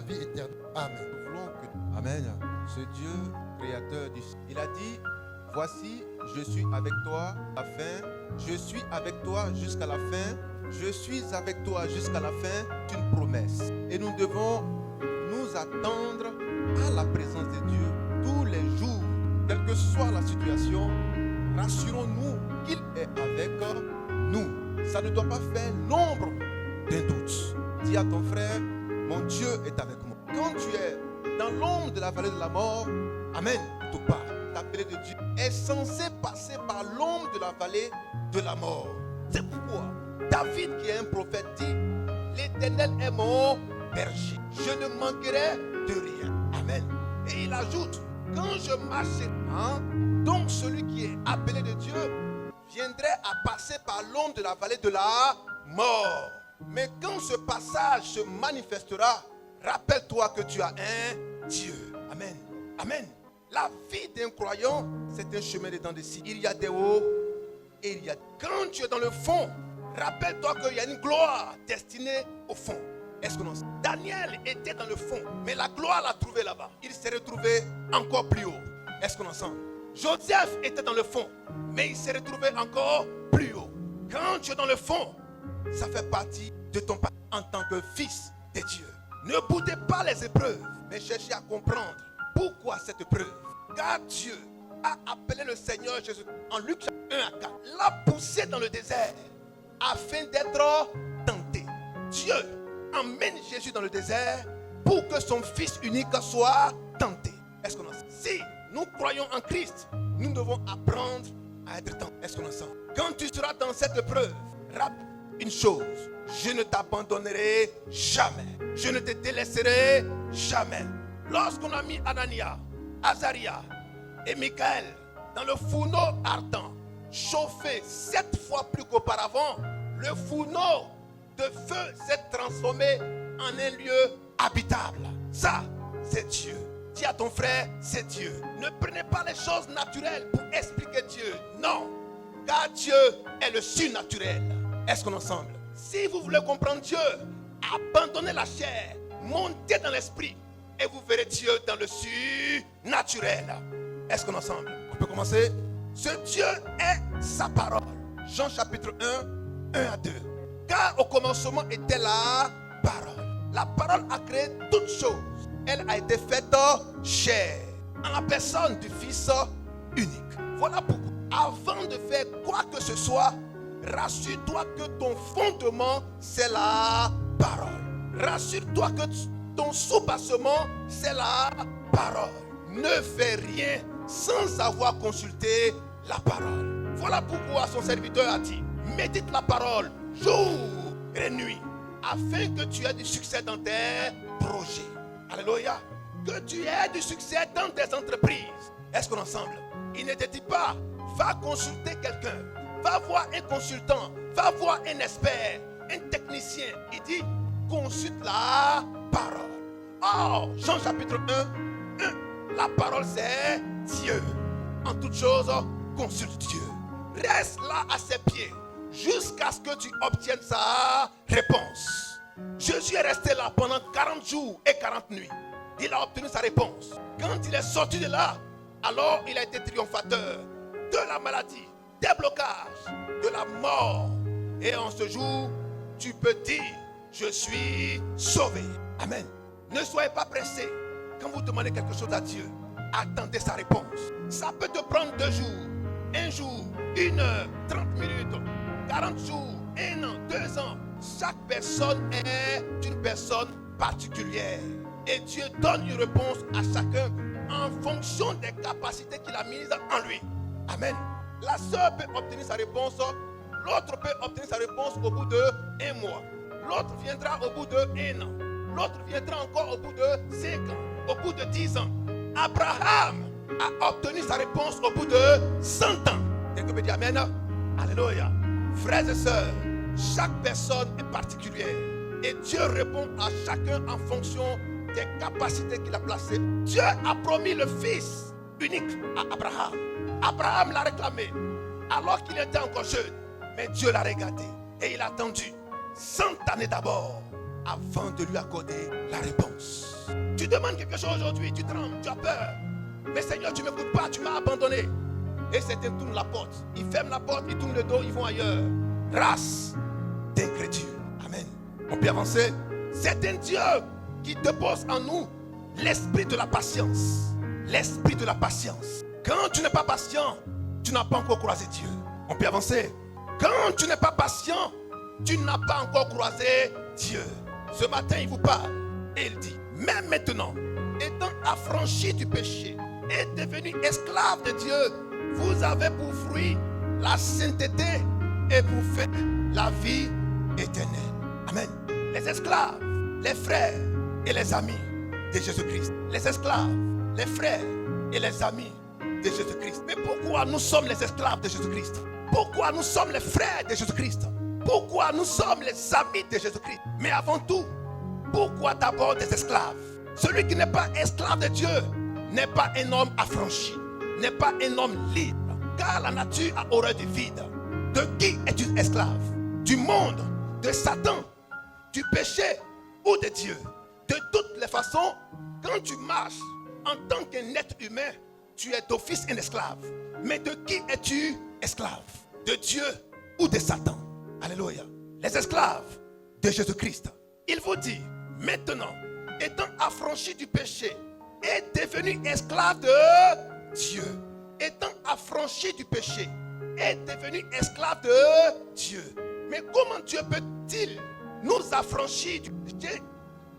vie éternelle. Amen. Nous voulons que, Amen, ce Dieu créateur du ciel, il a dit, voici, je suis avec toi à la fin, je suis avec toi jusqu'à la fin, je suis avec toi jusqu'à la fin, c'est une promesse. Et nous devons nous attendre à la présence de Dieu tous les jours, quelle que soit la situation. Rassurons-nous qu'il est avec nous. Ça ne doit pas faire l'ombre d'un doute. Dis à ton frère, mon Dieu est avec moi. Quand tu es dans l'ombre de la vallée de la mort, amen, tout part. L'appelé de Dieu est censé passer par l'ombre de la vallée de la mort. C'est pourquoi David, qui est un prophète, dit, l'Éternel est mon berger. Je ne manquerai de rien. Amen. Et il ajoute, quand je marcherai, donc celui qui est appelé de Dieu viendrait à passer par l'ombre de la vallée de la mort. Mais quand ce passage se manifestera, rappelle-toi que tu as un Dieu. Amen. Amen. La vie d'un croyant, c'est un chemin des dents de scie. Il y a des hauts et il y a... Quand tu es dans le fond, rappelle-toi qu'il y a une gloire destinée au fond. Est-ce que non? Daniel était dans le fond, mais la gloire l'a trouvé là-bas. Il s'est retrouvé encore plus haut. Est-ce qu'on ensemble? Joseph était dans le fond, mais il s'est retrouvé encore plus haut. Quand tu es dans le fond, ça fait partie de ton pas en tant que fils de Dieu. Ne boudez pas les épreuves, mais cherchez à comprendre pourquoi cette épreuve. Car Dieu a appelé le Seigneur Jésus en Luc 1 à 4, l'a poussé dans le désert afin d'être tenté. Dieu emmène Jésus dans le désert pour que son fils unique soit tenté. Est-ce qu'on en sait? Si nous croyons en Christ, nous devons apprendre à être tentés. Est-ce qu'on en sait? Quand tu seras dans cette épreuve, rappelle une chose, je ne t'abandonnerai jamais. Je ne te délaisserai jamais. Lorsqu'on a mis Anania, Azaria et Michaël dans le fourneau ardent, chauffé 7 fois plus qu'auparavant, le fourneau de feu s'est transformé en un lieu habitable. Ça, c'est Dieu. Dis à ton frère, c'est Dieu. Ne prenez pas les choses naturelles pour expliquer Dieu. Non, car Dieu est le surnaturel. Est-ce qu'on est ensemble? Si vous voulez comprendre Dieu, abandonnez la chair, montez dans l'esprit et vous verrez Dieu dans le surnaturel. Est-ce qu'on est ensemble? On peut commencer? Ce Dieu est sa parole. Jean chapitre 1, 1 à 2. Car au commencement était la parole. La parole a créé toutes choses. Elle a été faite chair en la personne du Fils unique. Voilà pourquoi, avant de faire quoi que ce soit, rassure-toi que ton fondement, c'est la parole. Rassure-toi que ton soubassement, c'est la parole. Ne fais rien sans avoir consulté la parole. Voilà pourquoi son serviteur a dit, médite la parole jour et nuit, afin que tu aies du succès dans tes projets. Alléluia. Que tu aies du succès dans tes entreprises. Est-ce qu'on est ensemble? Il ne te dit pas, va consulter quelqu'un, va voir un consultant, va voir un expert, un technicien. Il dit, consulte la parole. Oh, Jean chapitre 1, la parole c'est Dieu. En toute chose, consulte Dieu. Reste là à ses pieds jusqu'à ce que tu obtiennes sa réponse. Jésus est resté là pendant 40 jours et 40 nuits. Il a obtenu sa réponse. Quand il est sorti de là, alors il a été triomphateur de la maladie, des blocages, de la mort. Et en ce jour, tu peux dire, je suis sauvé. Amen. Ne soyez pas pressés. Quand vous demandez quelque chose à Dieu, attendez sa réponse. Ça peut te prendre 2 jours, 1 jour, 1 heure, 30 minutes, 40 jours, 1 an, 2 ans. Chaque personne est une personne particulière. Et Dieu donne une réponse à chacun en fonction des capacités qu'il a mises en lui. Amen. La sœur peut obtenir sa réponse, l'autre peut obtenir sa réponse au bout de 1 mois. L'autre viendra au bout de 1 an. L'autre viendra encore au bout de 5 ans, au bout de 10 ans. Abraham a obtenu sa réponse au bout de 100 ans. Quelqu'un peut dire Amen. Alléluia. Frères et sœurs, chaque personne est particulière. Et Dieu répond à chacun en fonction des capacités qu'il a placées. Dieu a promis le fils unique à Abraham. Abraham l'a réclamé alors qu'il était encore jeune. Mais Dieu l'a regardé et il a attendu 100 années d'abord avant de lui accorder la réponse. Tu demandes quelque chose aujourd'hui, tu trembles, tu as peur. Mais Seigneur, tu ne m'écoutes pas, tu m'as abandonné. Et certains tournent la porte. Ils ferment la porte, ils tournent le dos, ils vont ailleurs. Race d'incrédules. Amen. On peut avancer. C'est un Dieu qui dépose en nous l'esprit de la patience. L'esprit de la patience. Quand tu n'es pas patient, tu n'as pas encore croisé Dieu. On peut avancer. Quand tu n'es pas patient, tu n'as pas encore croisé Dieu. Ce matin, il vous parle et il dit, même maintenant, étant affranchi du péché et devenu esclave de Dieu, vous avez pour fruit la sainteté et pour fait la vie éternelle. Amen. Les esclaves, les frères et les amis de Jésus-Christ. Les esclaves, les frères et les amis de Jésus-Christ. Mais pourquoi nous sommes les esclaves de Jésus-Christ? Pourquoi nous sommes les frères de Jésus-Christ? Pourquoi nous sommes les amis de Jésus-Christ? Mais avant tout, pourquoi d'abord des esclaves? Celui qui n'est pas esclave de Dieu n'est pas un homme affranchi, n'est pas un homme libre. Car la nature a horreur du vide. De qui es-tu esclave? Du monde, de Satan, du péché ou de Dieu? De toutes les façons, quand tu marches en tant qu'un être humain, tu es d'office un esclave. Mais de qui es-tu esclave? De Dieu ou de Satan? Alléluia. Les esclaves de Jésus-Christ. Il vous dit, maintenant, étant affranchi du péché et devenu esclave de Dieu, étant affranchi du péché et devenu esclave de Dieu. Mais comment Dieu peut-il nous affranchir du péché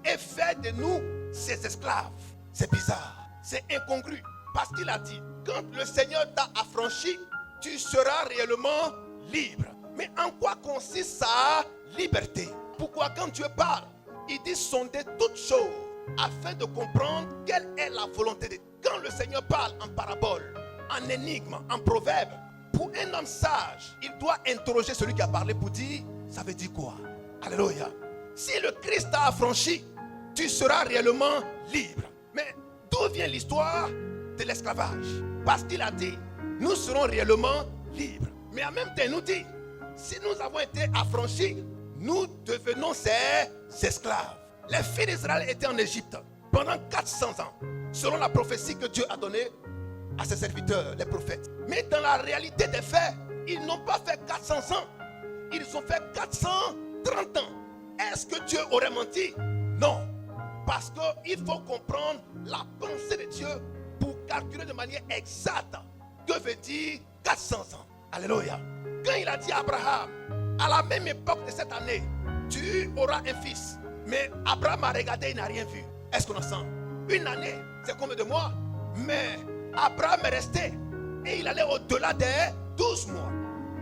et faire de nous ses esclaves? C'est bizarre, c'est incongru. Parce qu'il a dit, quand le Seigneur t'a affranchi, tu seras réellement libre. Mais en quoi consiste sa liberté? Pourquoi quand Dieu parle, il dit sonder toutes choses afin de comprendre quelle est la volonté de Dieu. Quand le Seigneur parle en parabole, en énigme, en proverbe, pour un homme sage, il doit interroger celui qui a parlé pour dire, ça veut dire quoi? Alléluia. Si le Christ t'a affranchi, tu seras réellement libre. Mais d'où vient l'histoire de l'esclavage? Parce qu'il a dit, nous serons réellement libres. Mais en même temps, il nous dit, si nous avons été affranchis, nous devenons ses esclaves. Les filles d'Israël étaient en Égypte pendant 400 ans, selon la prophétie que Dieu a donnée à ses serviteurs, les prophètes. Mais dans la réalité des faits, ils n'ont pas fait 400 ans, ils ont fait 430 ans. Est-ce que Dieu aurait menti? Non. Parce qu'il faut comprendre la pensée de Dieu pour calculer de manière exacte que veut dire 400 ans. Alléluia. Quand il a dit à Abraham, à la même époque de cette année, tu auras un fils. Mais Abraham a regardé, il n'a rien vu. Est-ce qu'on entend? Une année, c'est combien de mois? Mais Abraham est resté et il allait au-delà des 12 mois.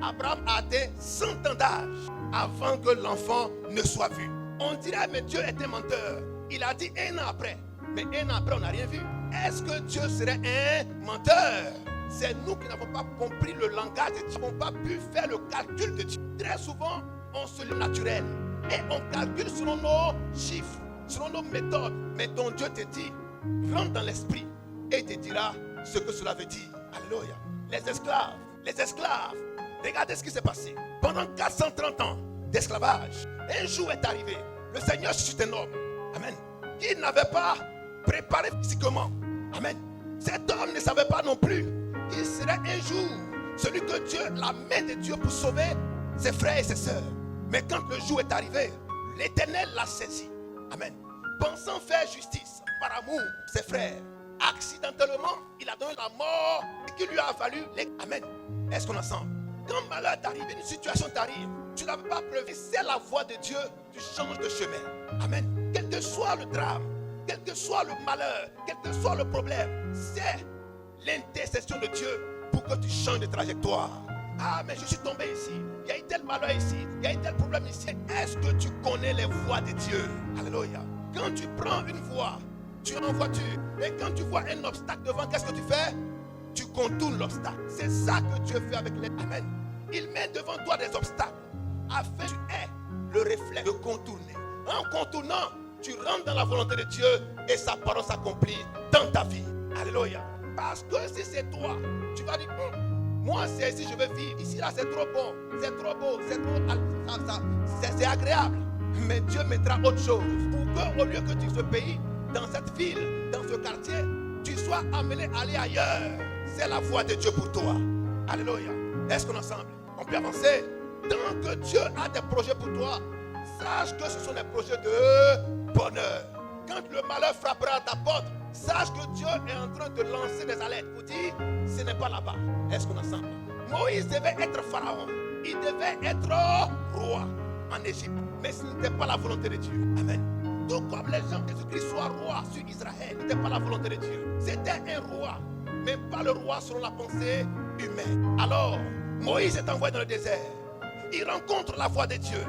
Abraham a atteint 100 ans d'âge avant que l'enfant ne soit vu. On dirait, mais Dieu était menteur. Il a dit un an après. Mais un an après, on n'a rien vu. Est-ce que Dieu serait un menteur? C'est nous qui n'avons pas compris le langage de Dieu. Nous n'avons pas pu faire le calcul de Dieu. Très souvent, on se lit naturel. Et on calcule selon nos chiffres, selon nos méthodes. Mais ton Dieu te dit, rentre dans l'esprit et il te dira ce que cela veut dire. Alléluia. Les esclaves, regardez ce qui s'est passé. Pendant 430 ans d'esclavage, un jour est arrivé. Le Seigneur suscite un homme. Amen. Qui n'avait pas préparé physiquement. Amen. Cet homme ne savait pas non plus qu'il serait un jour celui que Dieu, la main de Dieu pour sauver ses frères et ses sœurs. Mais quand le jour est arrivé, l'Éternel l'a saisi. Amen. Pensant faire justice par amour ses frères, accidentellement, il a donné la mort qui lui a valu les... Amen. Est-ce qu'on ensemble? Quand malheur t'arrive, une situation t'arrive, tu n'avais pas prévu, c'est la voie de Dieu, tu changes de chemin. Amen. Quel que soit le drame, quel que soit le malheur, quel que soit le problème, c'est l'intercession de Dieu pour que tu changes de trajectoire. Ah, mais je suis tombé ici. Il y a eu tel malheur ici. Il y a eu tel problème ici. Est-ce que tu connais les voies de Dieu? Alléluia. Quand tu prends une voie, tu es en voiture. Et quand tu vois un obstacle devant, qu'est-ce que tu fais? Tu contournes l'obstacle. C'est ça que Dieu fait avec les... Amen. Il met devant toi des obstacles afin que tu aies le réflexe de contourner. En contournant, tu rentres dans la volonté de Dieu et sa parole s'accomplit dans ta vie. Alléluia. Parce que si c'est toi, tu vas dire, moi c'est ici, je veux vivre. Ici là c'est trop bon, c'est trop beau, c'est trop, c'est agréable. Mais Dieu mettra autre chose pour qu'au lieu que tu ce pays, dans cette ville, dans ce quartier, tu sois amené à aller ailleurs. C'est la voie de Dieu pour toi. Alléluia. Est-ce qu'on est ensemble? On peut avancer. Tant que Dieu a des projets pour toi, sache que ce sont des projets de bonheur. Quand le malheur frappera à ta porte, sache que Dieu est en train de lancer des alertes pour dire, ce n'est pas là-bas. Est-ce qu'on est ensemble? Moïse devait être pharaon. Il devait être roi en Égypte. Mais ce n'était pas la volonté de Dieu. Amen. Tout comme les gens que Jésus-Christ soit roi sur Israël, ce n'était pas la volonté de Dieu. C'était un roi, mais pas le roi selon la pensée humaine. Alors, Moïse est envoyé dans le désert. Il rencontre la voix de Dieu.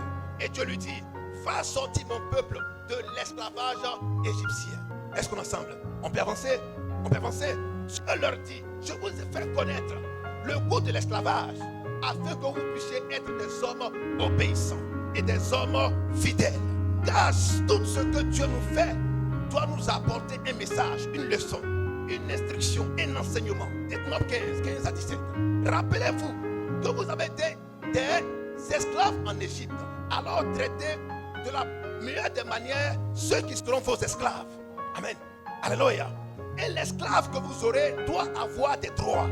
Et Dieu lui dit, va sortir mon peuple de l'esclavage égyptien. Est-ce qu'on est ensemble? On peut avancer? On peut avancer? Dieu leur dit, je vous ai fait connaître le goût de l'esclavage, afin que vous puissiez être des hommes obéissants et des hommes fidèles. Car tout ce que Dieu nous fait doit nous apporter un message, une leçon, une instruction, un enseignement. Deutéronome 15 à 17. Rappelez-vous que vous avez été des esclaves en Égypte. Alors traitez de la meilleure des manières ceux qui seront vos esclaves. Amen. Alléluia. Et l'esclave que vous aurez doit avoir des droits.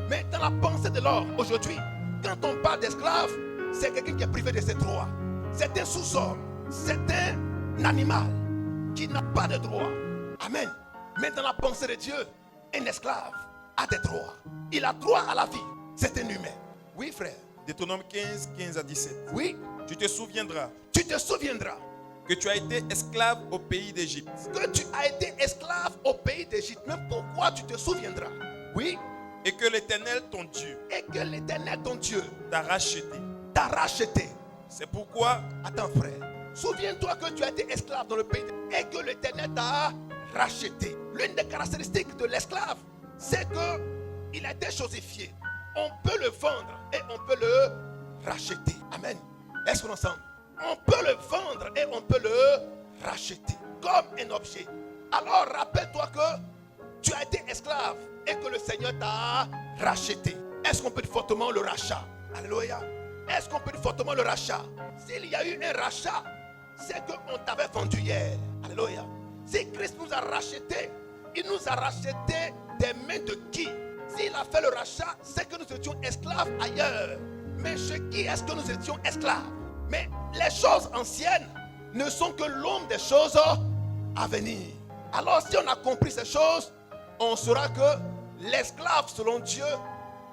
Mais dans la pensée de l'homme, aujourd'hui, quand on parle d'esclave, c'est quelqu'un qui est privé de ses droits. C'est un sous-homme. C'est un animal qui n'a pas de droits. Amen. Mais dans la pensée de Dieu, un esclave a des droits. Il a droit à la vie. C'est un humain. Oui, frère. Deutéronome 15 à 17. Oui. Tu te souviendras Tu te souviendras que tu as été esclave au pays d'Égypte. que tu as été esclave au pays d'Égypte. Mais pourquoi tu te souviendras? Oui. Et que l'Éternel, ton Dieu, Et que l'Éternel, ton Dieu, t'a racheté. t'a racheté. C'est pourquoi, Attends, frère. Souviens-toi que tu as été esclave dans le pays et que l'Éternel t'a racheté. L'une des caractéristiques de l'esclave, c'est qu'il a été chosifié. On peut le vendre et on peut le racheter. Amen. Est-ce qu'on est ensemble? On peut le vendre et on peut le racheter comme un objet. Alors rappelle-toi que tu as été esclave et que le Seigneur t'a racheté. Est-ce qu'on peut dire fortement le rachat? Alléluia. Est-ce qu'on peut dire fortement le rachat? S'il y a eu un rachat, c'est qu'on t'avait vendu hier. Alléluia. Si Christ nous a racheté, il nous a racheté des mains de qui? S'il a fait le rachat, c'est que nous étions esclaves ailleurs. Mais chez qui est-ce que nous étions esclaves? Mais les choses anciennes ne sont que l'ombre des choses à venir. Alors si on a compris ces choses, on saura que l'esclave selon Dieu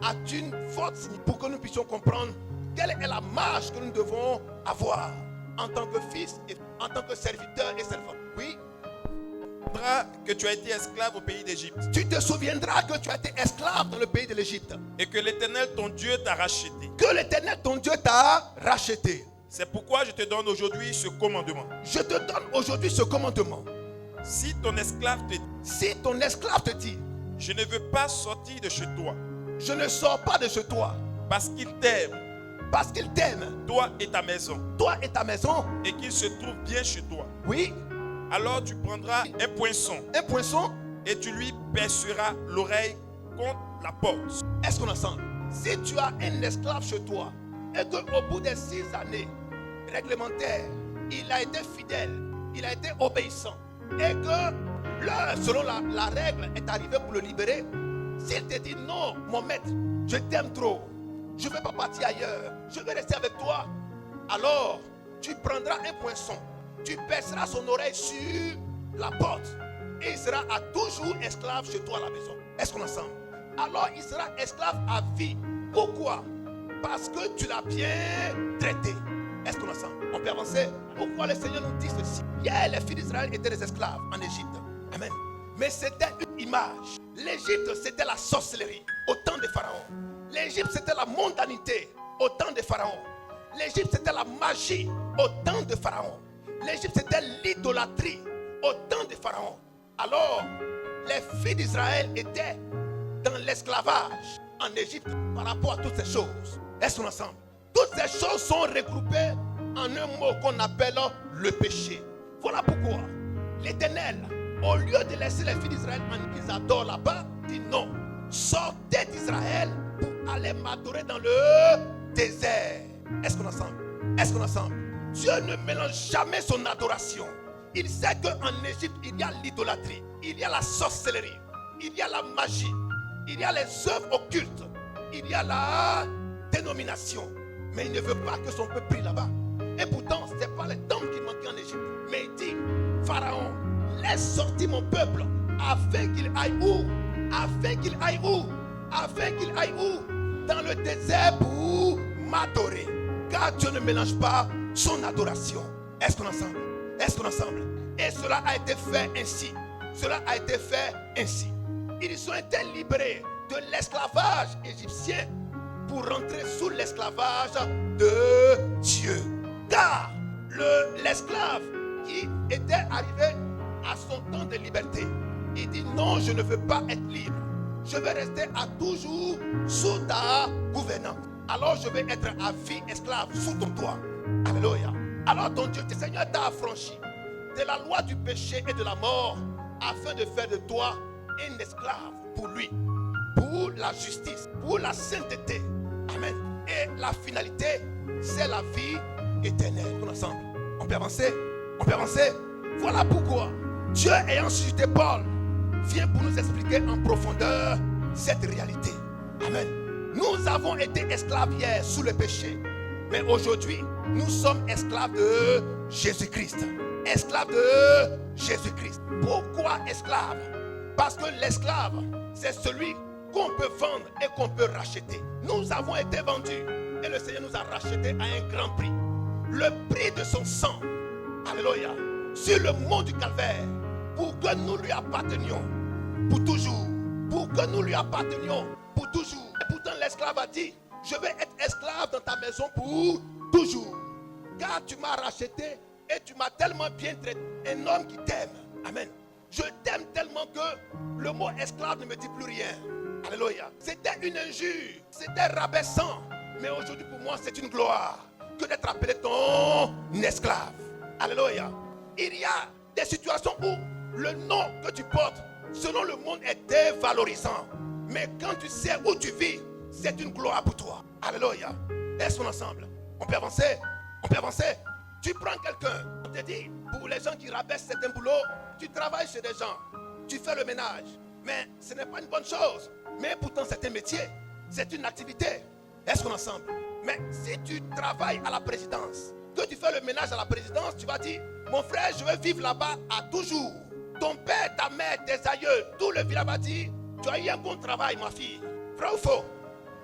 a une forte signification pour que nous puissions comprendre quelle est la marge que nous devons avoir en tant que fils et en tant que serviteur et servant. Oui. que tu as été esclave au pays d'Égypte. Tu te souviendras que tu as été esclave dans le pays de l'Égypte. Et que l'Éternel, ton Dieu, t'a racheté. Que l'Éternel, ton Dieu, t'a racheté. C'est pourquoi je te donne aujourd'hui ce commandement. Je te donne aujourd'hui ce commandement. Si ton esclave te dit, Si ton esclave te dit, je ne veux pas sortir de chez toi, je ne sors pas de chez toi, parce qu'il t'aime, parce qu'il t'aime, toi et ta maison, toi et ta maison, et qu'il se trouve bien chez toi, oui, alors tu prendras un poinçon un poinçon, et tu lui perceras l'oreille contre la porte. est-ce qu'on ensemble? Si tu as un esclave chez toi, et qu'au bout des 6 années réglementaires, il a été fidèle, il a été obéissant, et que l'heure, selon la règle, est arrivée pour le libérer, s'il te dit non, mon maître, je t'aime trop, je ne veux pas partir ailleurs, je vais rester avec toi, alors tu prendras un poinçon, tu perceras son oreille sur la porte, et il sera à toujours esclave chez toi à la maison. Est-ce qu'on est ensemble? Alors il sera esclave à vie. Pourquoi? Parce que tu l'as bien traité. Est-ce qu'on est ensemble? On peut avancer? Pourquoi le Seigneur nous dit ceci? Hier, les filles d'Israël étaient des esclaves en Égypte. Amen. Mais c'était une image. L'Égypte, c'était la sorcellerie au temps de Pharaon. L'Égypte, c'était la mondanité au temps de Pharaon. L'Égypte, c'était la magie au temps de Pharaon. L'Égypte, c'était l'idolâtrie au temps de Pharaon. Alors, les filles d'Israël étaient dans l'esclavage en Égypte par rapport à toutes ces choses. Est-ce qu'on est ensemble? Toutes ces choses sont regroupées en un mot qu'on appelle le péché. Voilà pourquoi l'Éternel, au lieu de laisser les filles d'Israël en qu'ils adorent là-bas, dit non, sortez d'Israël pour aller m'adorer dans le désert. Est-ce qu'on est ensemble? Est-ce qu'on est ensemble? Dieu ne mélange jamais son adoration. Il sait qu'en Égypte, il y a l'idolâtrie, il y a la sorcellerie, il y a la magie, il y a les œuvres occultes, il y a la dénomination. Mais il ne veut pas que son peuple prie là-bas. Et pourtant, ce n'est pas les temples qui manquaient en Égypte. Mais il dit, Pharaon, laisse sortir mon peuple afin qu'il aille où? Afin qu'il aille où? Afin qu'il aille où? Dans le désert pour m'adorer. Car Dieu ne mélange pas son adoration. Est-ce qu'on est ensemble? Est-ce qu'on est ensemble? Et cela a été fait ainsi. Cela a été fait ainsi. Ils ont été libérés de l'esclavage égyptien pour rentrer sous l'esclavage de Dieu. Car l'esclave qui était arrivé à son temps de liberté, il dit non, je ne veux pas être libre. Je vais rester à toujours sous ta gouvernance. Alors je vais être à vie esclave sous ton toit. Alléluia. Alors ton Dieu, ton Seigneur t'a affranchi de la loi du péché et de la mort afin de faire de toi un esclave pour lui, pour la justice, pour la sainteté. Amen. Et la finalité, c'est la vie éternelle. Tout ensemble. On peut avancer. On peut avancer. Voilà pourquoi Dieu ayant suscité Paul vient pour nous expliquer en profondeur cette réalité. Amen. Nous avons été esclaves hier sous le péché. Mais aujourd'hui, nous sommes esclaves de Jésus-Christ. Esclaves de Jésus-Christ. Pourquoi esclaves? Parce que l'esclave, c'est celui qu'on peut vendre et qu'on peut racheter. Nous avons été vendus et le Seigneur nous a rachetés à un grand prix. Le prix de son sang. Alléluia. Sur le mont du Calvaire. Pour que nous lui appartenions. Pour toujours. Pour que nous lui appartenions. Pour toujours. Et pourtant l'esclave a dit, je vais être esclave dans ta maison pour toujours. Car tu m'as racheté et tu m'as tellement bien traité. Un homme qui t'aime. Amen. Je t'aime tellement que le mot esclave ne me dit plus rien. Alléluia. C'était une injure. C'était rabaissant. Mais aujourd'hui pour moi c'est une gloire que d'être appelé ton esclave. Alléluia. Il y a des situations où le nom que tu portes selon le monde est dévalorisant. Mais quand tu sais où tu vis, c'est une gloire pour toi. Alléluia. Est-ce qu'on est ensemble? On peut avancer. On peut avancer. Tu prends quelqu'un. On te dit, pour les gens qui rabaissent certains boulots, tu travailles chez des gens. Tu fais le ménage. Mais ce n'est pas une bonne chose. Mais pourtant c'est un métier. C'est une activité. Est-ce qu'on est ensemble? Mais si tu travailles à la présidence, que tu fais le ménage à la présidence, tu vas dire, mon frère, je veux vivre là-bas à toujours. Ton père, ta mère, tes aïeux, tout le village va dire, tu as eu un bon travail, ma fille. Vrai ou faux?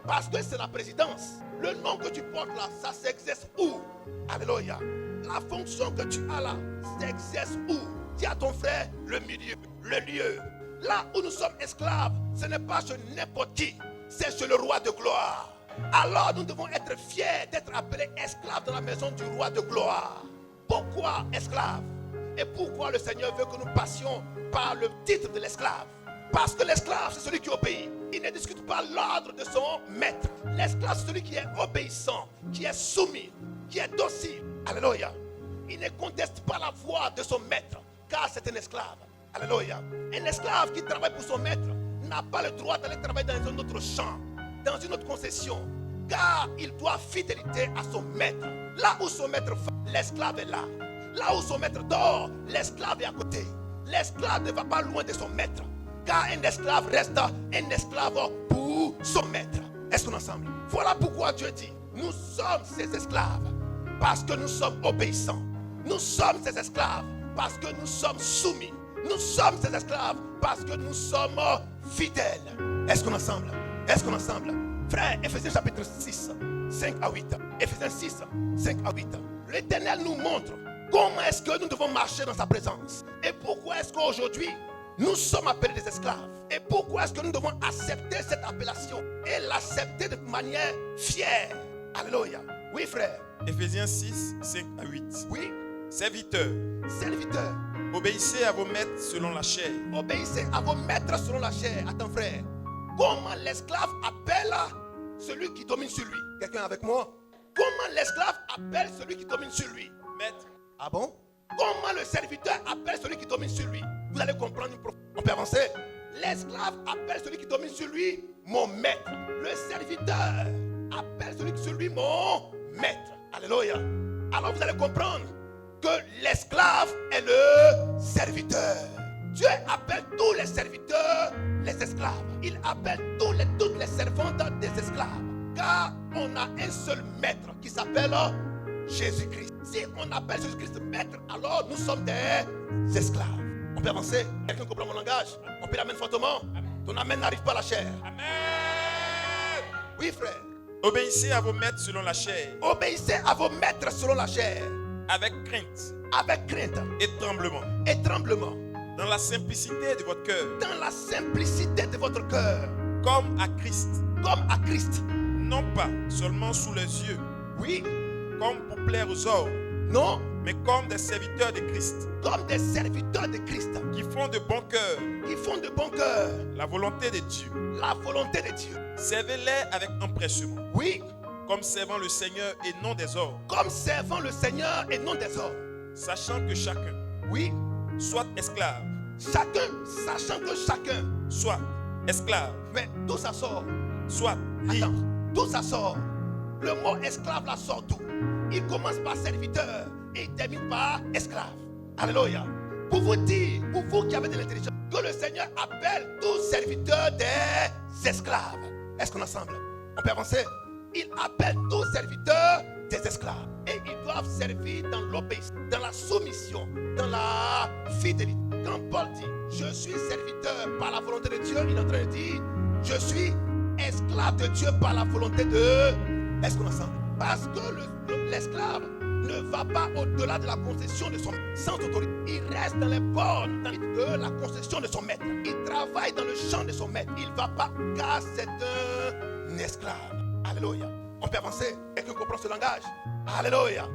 Parce que c'est la présidence. Le nom que tu portes là, ça s'exerce où? Alléluia. La fonction que tu as là, s'exerce où? Dis à ton frère, le milieu, le lieu. Là où nous sommes esclaves, ce n'est pas chez n'importe qui, c'est chez le roi de gloire. Alors nous devons être fiers d'être appelés esclaves dans la maison du roi de gloire. Pourquoi esclaves? Et pourquoi le Seigneur veut que nous passions par le titre de l'esclave? Parce que l'esclave, c'est celui qui obéit. Il ne discute pas l'ordre de son maître. L'esclave, c'est celui qui est obéissant, qui est soumis, qui est docile. Alléluia. Il ne conteste pas la voix de son maître, car c'est un esclave. Alléluia. Un esclave qui travaille pour son maître n'a pas le droit d'aller travailler dans un autre champ, dans une autre concession, car il doit fidélité à son maître. Là où son maître va, l'esclave est là. Là où son maître dort, l'esclave est à côté. L'esclave ne va pas loin de son maître, car un esclave reste un esclave pour son maître. Est-ce qu'on est ensemble? Voilà pourquoi Dieu dit, nous sommes ces esclaves parce que nous sommes obéissants. Nous sommes ces esclaves parce que nous sommes soumis. Nous sommes ces esclaves parce que nous sommes fidèles. Est-ce qu'on est ensemble? Est-ce qu'on est ensemble? Frère, Ephésiens chapitre 6, 5 à 8. Ephésiens 6, 5 à 8. L'Éternel nous montre comment est-ce que nous devons marcher dans sa présence. Et pourquoi est-ce qu'aujourd'hui, nous sommes appelés des esclaves. Et pourquoi est-ce que nous devons accepter cette appellation et l'accepter de manière fière? Alléluia. Oui, frère. Ephésiens 6, 5 à 8. Oui. Serviteurs, Serviteurs, obéissez à vos maîtres selon la chair. obéissez à vos maîtres selon la chair. Attends, frère. Comment l'esclave appelle celui qui domine sur lui? Quelqu'un avec moi? Comment l'esclave appelle celui qui domine sur lui? Maître, Ah bon? Comment le serviteur appelle celui qui domine sur lui? Vous allez comprendre une profonde. On peut avancer. L'esclave appelle celui qui domine sur lui mon maître. Le serviteur appelle celui qui sur lui mon maître. Alléluia. alors vous allez comprendre que l'esclave est le serviteur. Dieu appelle tous les serviteurs les esclaves. Il appelle toutes les servantes des esclaves. Car on a un seul maître qui s'appelle Jésus-Christ. Si on appelle Jésus-Christ maître, alors nous sommes des esclaves. On peut avancer. Quelqu'un comprend mon langage? On peut l'amener fortement. Ton amen n'arrive pas à la chair. Amen. Oui, frère. Obéissez à vos maîtres selon la chair, Obéissez à vos maîtres selon la chair, avec crainte avec crainte et tremblement, et tremblement, dans la simplicité de votre cœur, dans la simplicité de votre cœur, comme à Christ, comme à Christ. non pas seulement sous les yeux, Oui, comme pour plaire aux hommes, non, mais comme des serviteurs de Christ, comme des serviteurs de Christ, qui font de bon cœur qui font de bon cœur la volonté de Dieu. la volonté de Dieu. Servez-les avec empressement, Oui, comme servant le Seigneur et non des hommes, comme servant le Seigneur et non des hommes. sachant que chacun Oui, soit esclave, sachant que chacun, soit esclave, mais d'où ça sort? soit libre. Attends, d'où ça sort? Le mot esclave là sort d'où? Il commence par serviteur et il termine par esclave. Alléluia. Pour vous dire, pour vous qui avez de l'intelligence, que le Seigneur appelle tous serviteurs des esclaves. Est-ce qu'on est ensemble? On peut avancer? Il appelle tous serviteurs des esclaves. Et ils doivent servir dans l'obéissance, dans la soumission, dans la fidélité. Quand Paul dit, je suis serviteur par la volonté de Dieu, il est en train de dire, je suis esclave de Dieu par la volonté de... Est-ce qu'on est ensemble? Parce que l'esclave ne va pas au-delà de la concession de son maître, sans autorité. Il reste dans les bornes de la concession de son maître. Il travaille dans le champ de son maître. Il ne va pas, car c'est un esclave. Alléluia. On peut avancer. Quelqu'un comprend ce langage? Alléluia.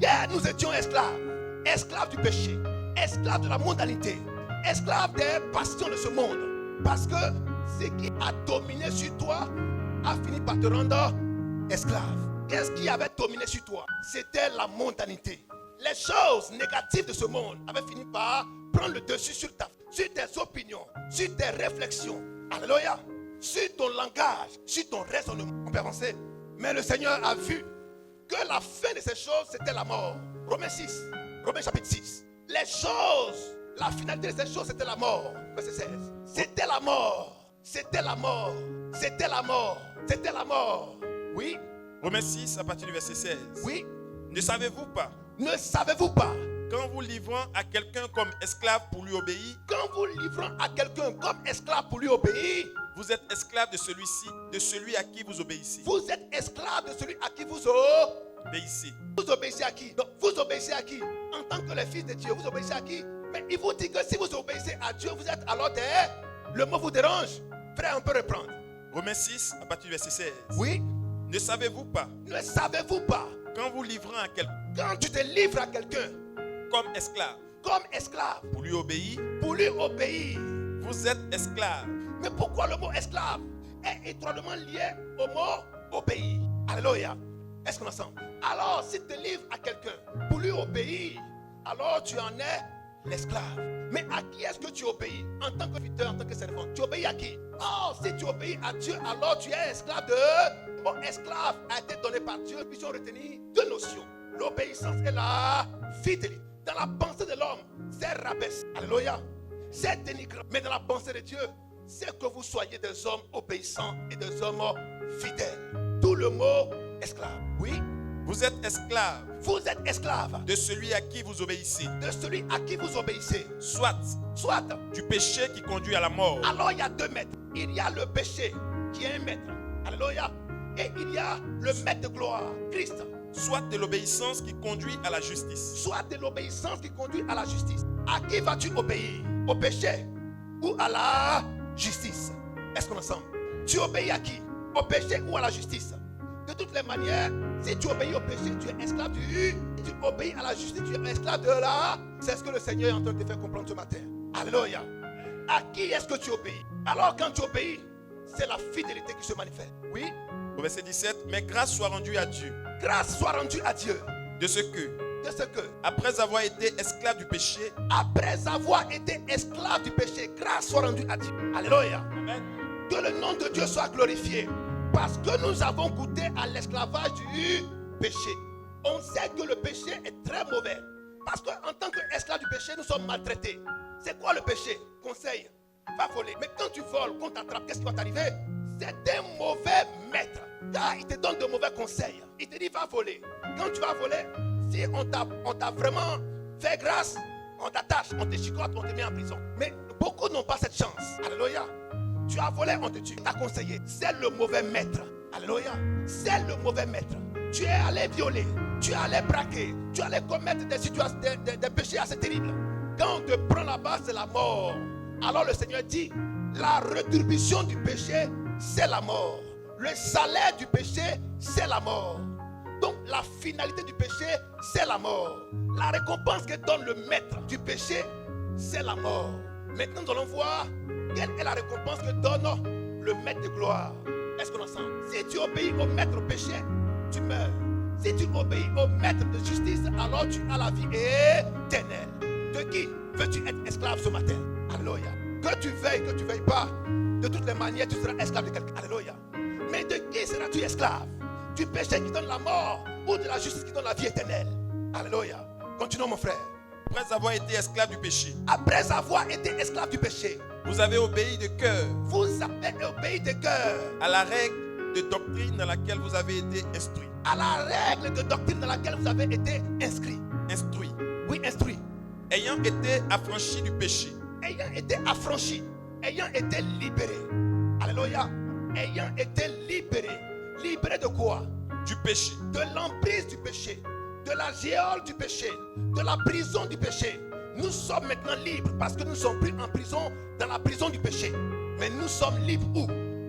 Hier, nous étions esclaves. Esclaves du péché. Esclaves de la mondanité. Esclaves des passions de ce monde. Parce que ce qui a dominé sur toi a fini par te rendre esclave. Qu'est-ce qui avait dominé sur toi? C'était la mondanité. Les choses négatives de ce monde avaient fini par prendre le dessus sur tes opinions, sur tes réflexions. Alléluia. Sur ton langage, sur ton raisonnement. On peut avancer. Mais le Seigneur a vu que la fin de ces choses, c'était la mort. Romains 6, Romains chapitre 6. Les choses, la finalité de ces choses, c'était la mort. Verset 16. C'était la mort. C'était la mort. C'était la mort. C'était la mort. Oui. Romains 6 à partir du verset 16. Oui. Ne savez-vous pas, Ne savez-vous pas, qu'en vous livrant à quelqu'un comme esclave pour lui obéir, quand vous livrant à quelqu'un comme esclave pour lui obéir, vous êtes esclave de celui-ci, de celui à qui vous obéissez. vous êtes esclave de celui à qui vous Obéissez. Vous obéissez à qui? Donc, vous obéissez à qui? En tant que les fils de Dieu, vous obéissez à qui? Mais il vous dit que si vous obéissez à Dieu, vous êtes alors des... Le mot vous dérange? Frère, on peut reprendre. Romains 6 à partir du verset 16. Oui. Ne savez-vous pas, Ne savez-vous pas, qu'en vous livrant à quelqu'un quand tu te livres à quelqu'un comme esclave comme esclave pour lui obéir, vous êtes esclave. Mais pourquoi le mot esclave est étroitement lié au mot obéir? Alléluia. Est-ce qu'on est ensemble? Alors, si tu te livres à quelqu'un pour lui obéir, alors tu en es l'esclave. Mais à qui est-ce que tu obéis? En tant que serviteur, en tant que servant, tu obéis à qui? Oh, si tu obéis à Dieu, alors tu es esclave de... Le mot esclave a été donné par Dieu. Nous puissions retenir deux notions. L'obéissance et la fidélité. Dans la pensée de l'homme, c'est rabaisse. Alléluia. C'est dénigrant. Mais dans la pensée de Dieu, c'est que vous soyez des hommes obéissants et des hommes fidèles. Tout le mot esclave. Oui. Vous êtes esclave Vous êtes esclave de celui à qui vous obéissez, de celui à qui vous obéissez. soit Soit, du péché qui conduit à la mort, alors il y a deux maîtres. Il y a le péché qui est un maître. Alléluia. Et il y a le maître de gloire, Christ. soit de l'obéissance qui conduit à la justice. Soit de l'obéissance qui conduit à la justice. À qui vas-tu obéir? Au péché ou à la justice? Est-ce qu'on est ensemble? Tu obéis à qui? Au péché ou à la justice? De toutes les manières, si tu obéis au péché, tu es esclave du... Si tu obéis à la justice, tu es esclave de la... C'est ce que le Seigneur est en train de te faire comprendre ce matin. Alléluia. À qui est-ce que tu obéis? Alors quand tu obéis, c'est la fidélité qui se manifeste. Oui. Au verset 17, mais grâce soit rendue à Dieu, Grâce soit rendue à Dieu de ce que, de ce que, après avoir été esclave du péché, après avoir été esclave du péché, grâce soit rendue à Dieu. Alléluia. Amen. Que le nom de Dieu soit glorifié. Parce que nous avons goûté à l'esclavage du péché. On sait que le péché est très mauvais. Parce qu'en tant qu'esclave du péché, nous sommes maltraités. C'est quoi le péché? Conseil, va voler. Mais quand tu voles, qu'on t'attrape, qu'est-ce qui va t'arriver? C'est un mauvais maître. Car il te donne de mauvais conseils. Il te dit, va voler. Quand tu vas voler, si on t'a vraiment fait grâce, on t'attache, on te chicote, on te met en prison. Mais beaucoup n'ont pas cette chance. Alléluia. Tu as volé, on te tue. T'as conseillé. C'est le mauvais maître. Alléluia. C'est le mauvais maître. Tu es allé violer, tu es allé braquer, tu es allé commettre des situations, des péchés assez terribles. Quand on te prend là-bas, c'est la mort. Alors le Seigneur dit, la rétribution du péché, c'est la mort. Le salaire du péché, c'est la mort. Donc la finalité du péché, c'est la mort. La récompense que donne le maître du péché, c'est la mort. Maintenant, nous allons voir quelle est la récompense que donne le maître de gloire. Est-ce qu'on entend? Si tu obéis au maître péché, tu meurs. Si tu obéis au maître de justice, alors tu as la vie éternelle. De qui veux-tu être esclave ce matin? Alléluia. Que tu veuilles pas, de toutes les manières, tu seras esclave de quelqu'un. Alléluia. Mais de qui seras-tu esclave? Du péché qui donne la mort ou de la justice qui donne la vie éternelle? Alléluia. Continuons mon frère. Après avoir été esclave du péché, Après avoir été esclave du péché, vous avez obéi de cœur vous avez obéi de cœur à la règle de doctrine dans laquelle vous avez été instruit. à la règle de doctrine dans laquelle vous avez été inscrit. Instruit. Oui, instruit. Ayant été affranchi du péché, Ayant été affranchi, ayant été libéré. Alléluia. Ayant été libéré. Libéré de quoi? du péché, De l'emprise du péché, de la géole du péché, de la prison du péché. Nous sommes maintenant libres parce que nous sommes plus en prison, dans la prison du péché. Mais nous sommes libres où?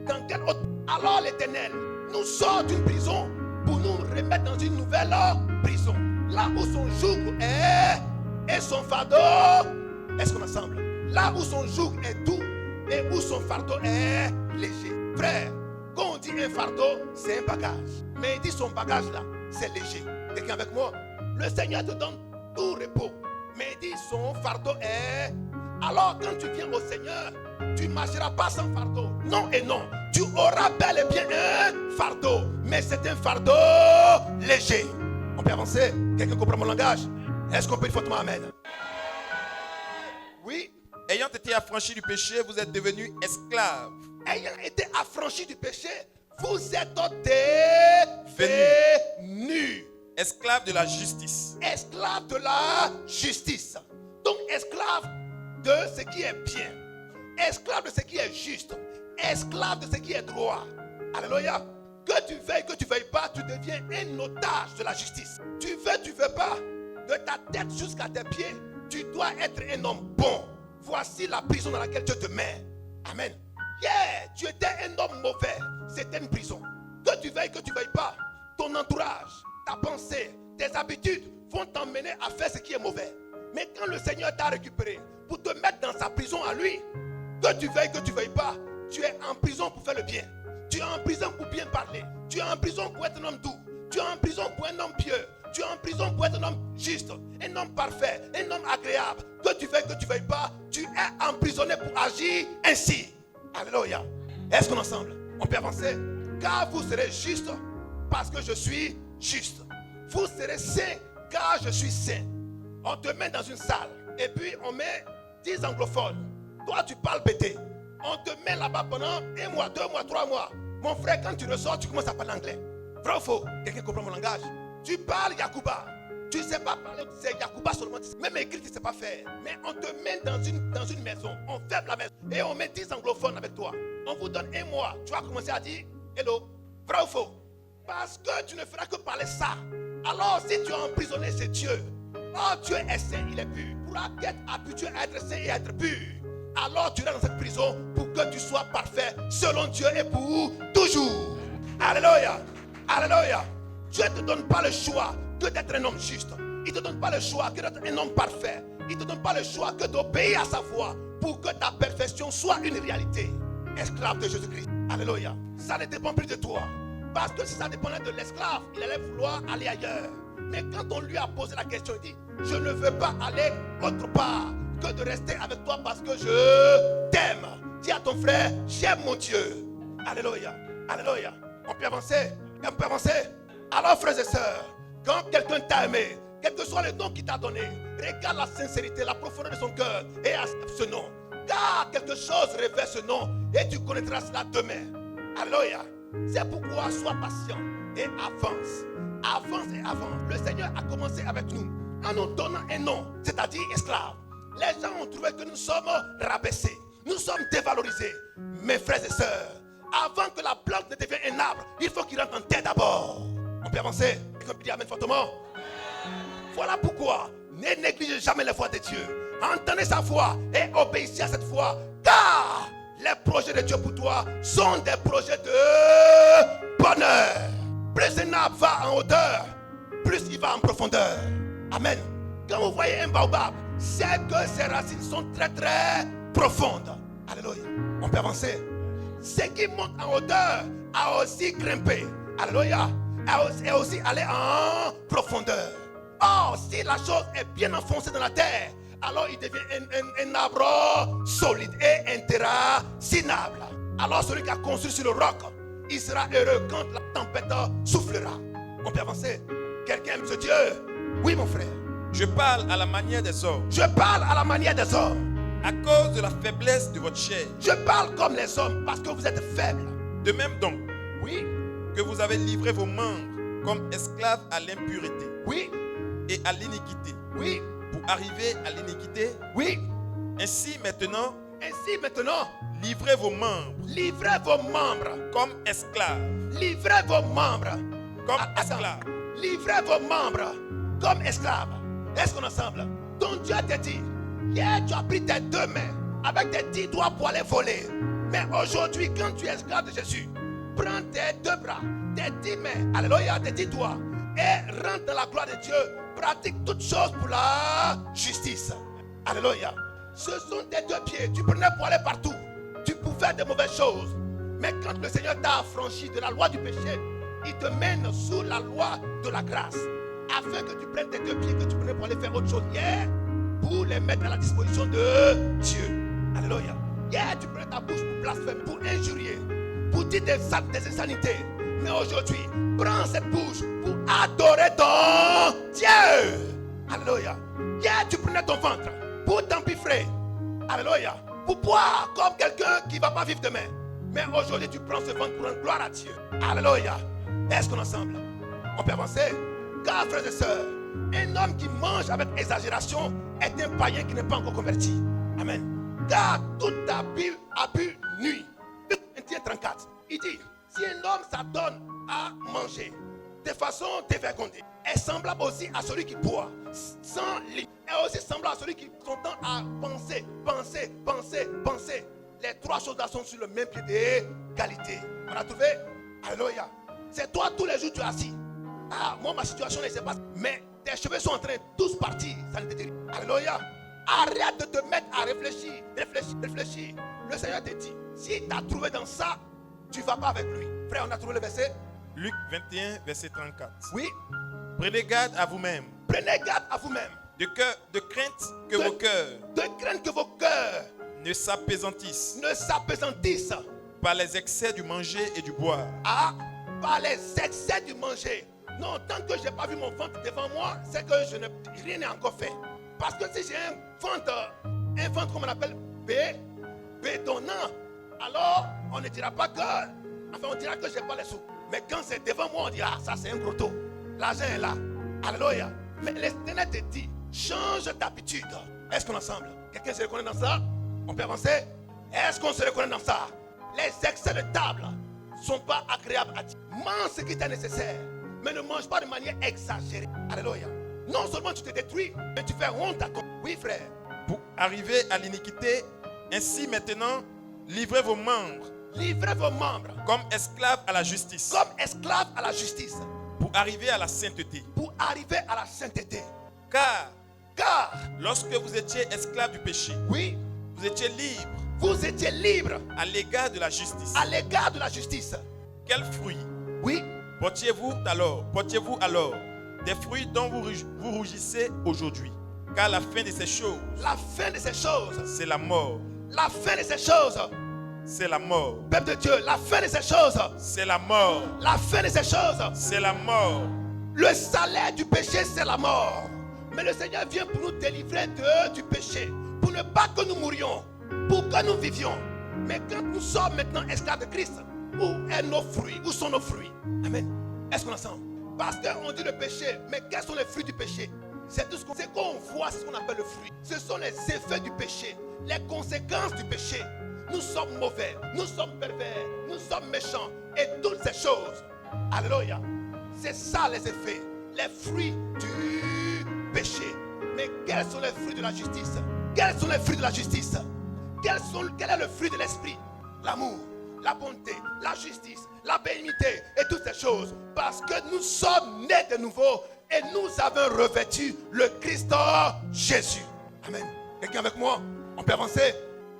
Dans quel autre? Alors l'Éternel nous sort d'une prison pour nous remettre dans une nouvelle prison. Là où son joug est et son fardeau. Est-ce qu'on ensemble? Là où son joug est doux et où son fardeau est léger. Frère, quand on dit un fardeau, c'est un bagage. Mais il dit son bagage là, c'est léger. Quelqu'un avec moi? Le Seigneur te donne tout repos. Mais il dit son fardeau est... Alors quand tu viens au Seigneur, tu ne marcheras pas sans fardeau. Non et non. Tu auras bel et bien un fardeau. Mais c'est un fardeau léger. On peut avancer? Quelqu'un comprend mon langage? Est-ce qu'on peut dire fortement amen? Oui. ayant été affranchi du péché, vous êtes devenus esclaves. Ayant été affranchi du péché, vous êtes devenus Esclaves de la justice. esclaves de la justice. Donc esclaves de ce qui est bien, esclaves de ce qui est juste, esclaves de ce qui est droit. Alléluia. Que tu veuilles pas, tu deviens un otage de la justice. Tu veux pas, de ta tête jusqu'à tes pieds, tu dois être un homme bon. Voici la prison dans laquelle Dieu te met. Amen. Yeah, tu étais un homme mauvais. C'était une prison. Que tu veuilles pas, ton entourage, ta pensée, tes habitudes vont t'emmener à faire ce qui est mauvais. Mais quand le Seigneur t'a récupéré pour te mettre dans sa prison à lui, que tu veuilles pas, tu es en prison pour faire le bien. Tu es en prison pour bien parler. Tu es en prison pour être un homme doux. Tu es en prison pour un homme pieux. Tu es en prison pour être un homme juste, un homme parfait, un homme agréable. Que tu veuilles pas, tu es emprisonné pour agir ainsi. Alléluia. Est-ce qu'on est ensemble? On peut avancer? Car vous serez juste parce que je suis juste. Vous serez saint car je suis saint. On te met dans une salle et puis on met 10 anglophones. Toi tu parles pété. On te met là-bas pendant 1 mois, 2 mois, 3 mois. Mon frère, quand tu ressors, tu commences à parler anglais. Vrai ou faux? Quelqu'un comprend mon langage? Tu parles Yakuba. Tu ne sais pas parler, c'est Yakuba seulement. Même écrit, tu ne sais pas faire. Mais on te met dans une maison. On ferme la maison. Et on met 10 anglophones avec toi. On vous donne 1 mois. Tu vas commencer à dire hello. Vrai ou faux? Parce que tu ne feras que parler ça. Alors, si tu es emprisonné, c'est Dieu. Oh, Dieu est saint, il est pur. Pour être habitué à être saint et à être pur, alors tu restes dans cette prison pour que tu sois parfait selon Dieu et pour toujours. Alléluia. Alléluia. Dieu ne te donne pas le choix que d'être un homme juste. Il ne te donne pas le choix que d'être un homme parfait. Il ne te donne pas le choix que d'obéir à sa voix pour que ta perfection soit une réalité. Esclave de Jésus-Christ. Alléluia. Ça ne dépend plus de toi. Parce que si ça dépendait de l'esclave, il allait vouloir aller ailleurs. Mais quand on lui a posé la question, il dit, je ne veux pas aller autre part que de rester avec toi parce que je t'aime. Dis à ton frère, j'aime mon Dieu. Alléluia. Alléluia. On peut avancer. On peut avancer. Alors frères et sœurs, Quand quelqu'un t'a aimé, quel que soit le nom qu'il t'a donné, regarde la sincérité, la profondeur de son cœur et accepte ce nom. Car quelque chose révèle ce nom et tu connaîtras cela demain. Alléluia. C'est pourquoi sois patient et avance. Avance et avance. Le Seigneur a commencé avec nous en nous donnant un nom, c'est-à-dire esclave. Les gens ont trouvé que nous sommes rabaissés, nous sommes dévalorisés. Mes frères et sœurs, avant que la plante ne devienne un arbre, il faut qu'il rentre en terre d'abord. On peut avancer? Quelqu'un peut dire amen fortement? Voilà pourquoi ne négligez jamais la foi de Dieu. Entendez sa voix et obéissez à cette foi. Car les projets de Dieu pour toi sont des projets de bonheur. Plus un arbre va en hauteur, plus il va en profondeur. Amen. Quand vous voyez un baobab, c'est que ses racines sont très très profondes. Alléluia. On peut avancer. Ce qui monte en hauteur a aussi grimpé. Alléluia. Et aussi aller en profondeur. Or, si la chose est bien enfoncée dans la terre, alors il devient un arbre solide et intérassinable. Alors celui qui a construit sur le roc, il sera heureux quand la tempête soufflera. On peut avancer. Quelqu'un aime ce Dieu? Oui, mon frère. Je parle à la manière des hommes. Je parle à la manière des hommes. À cause de la faiblesse de votre chair. Je parle comme les hommes parce que vous êtes faibles. De même donc, Oui, que vous avez livré vos membres comme esclaves à l'impureté oui, et à l'iniquité, oui, pour arriver à l'iniquité. oui. Ainsi maintenant, Livrez vos membres comme esclaves. Livrez vos membres Comme Attends. esclaves. Livrez vos membres comme esclaves. Est-ce qu'on est ensemble? Ton Dieu te dit, hier tu as pris tes 2 mains avec tes 10 doigts pour aller voler. Mais aujourd'hui, quand tu es esclave de Jésus, prends tes 2 bras, tes 10 mains, alléluia, tes 10 doigts, et rentre dans la gloire de Dieu. Pratique toutes choses pour la justice. Alléluia. Ce sont tes 2 pieds. Tu prenais pour aller partout. Tu pouvais faire de mauvaises choses. Mais quand le Seigneur t'a affranchi de la loi du péché, il te mène sous la loi de la grâce. Afin que tu prennes tes 2 pieds que tu prenais pour aller faire autre chose hier, pour les mettre à la disposition de Dieu. Alléluia. Hier, tu prenais ta bouche pour blasphémer, pour injurier, pour dire des insanités. Mais aujourd'hui, prends cette bouche pour adorer ton Dieu. Alléluia. Hier, tu prenais ton ventre pour t'empiffrer. Alléluia. Pour boire comme quelqu'un qui ne va pas vivre demain. Mais aujourd'hui, tu prends ce ventre pour rendre gloire à Dieu. Alléluia. Est-ce qu'on est ensemble? On peut avancer? Car, frères et sœurs, un homme qui mange avec exagération est un païen qui n'est pas encore converti. Amen. Car tout abus nuit. 1 34. Il dit, si un homme s'adonne à manger de façon dévergondée, est semblable aussi à celui qui boit sans limite, est aussi semblable à celui qui s'entend à penser. Les 3 choses-là sont sur le même pied d'égalité. On a trouvé? Alléluia. C'est toi tous les jours tu es assis. Ah, moi ma situation ne sait pas. Mais tes cheveux sont en train de tous partir. Ça ne te dit. Alléluia. Arrête de te mettre à réfléchir. Réfléchir. Le Seigneur te dit, si tu as trouvé dans ça, tu ne vas pas avec lui. Frère, on a trouvé le verset. Luc 21, verset 34. Oui. Prenez garde à vous-même. Prenez garde à vous-même. De crainte que vos cœurs De crainte que vos cœurs ne s'appesantissent par les excès du manger et du boire. Ah, par les excès du manger. Non, tant que je n'ai pas vu mon ventre devant moi, c'est que rien n'est encore fait. Parce que si j'ai un ventre comme on appelle bédonnant, alors on ne dira pas que, enfin on dira que je n'ai pas les sous. Mais quand c'est devant moi, on dit, ah, ça c'est un gros taux. L'argent est là. Alléluia. Mais l'Éternel te dit, change d'habitude. Est-ce qu'on est ensemble? Quelqu'un se reconnaît dans ça? On peut avancer? Est-ce qu'on se reconnaît dans ça? Les excès de table ne sont pas agréables à Dieu. Mange ce qui est nécessaire, mais ne mange pas de manière exagérée. Alléluia. Non seulement tu te détruis, mais tu fais honte à ton... Oui, frère. Pour arriver à l'iniquité, ainsi maintenant, livrez vos membres. Livrez vos membres. Comme esclaves à la justice. Comme esclaves à la justice. Pour arriver à la sainteté. Pour arriver à la sainteté. Car lorsque vous étiez esclaves du péché, oui, vous étiez libres. Vous étiez libres à l'égard de la justice. À l'égard de la justice. Quel fruit? Oui. Portiez-vous alors des fruits dont vous rougissez aujourd'hui. Car la fin de ces choses. La fin de ces choses. C'est la mort. La fin de ces choses. C'est la mort. Peuple de Dieu, la fin de ces choses. C'est la mort. La fin de ces choses. C'est la mort. Le salaire du péché, c'est la mort. Mais le Seigneur vient pour nous délivrer du péché. Pour ne pas que nous mourions. Pour que nous vivions. Mais quand nous sommes maintenant esclaves de Christ, où est nos fruits? Où sont nos fruits? Amen. Est-ce qu'on entend? Parce qu'on dit le péché. Mais quels sont les fruits du péché? C'est tout ce qu'on voit, ce qu'on appelle le fruit. Ce sont les effets du péché. Les conséquences du péché. Nous sommes mauvais. Nous sommes pervers. Nous sommes méchants. Et toutes ces choses. Alléluia. C'est ça les effets. Les fruits du péché. Mais quels sont les fruits de la justice? Quels sont les fruits de la justice? Quel est le fruit de l'esprit? L'amour, la bonté, la justice, la bénignité et toutes ces choses. Parce que nous sommes nés de nouveau et nous avons revêtu le Christ Jésus. Amen. Quelqu'un avec moi? On peut avancer?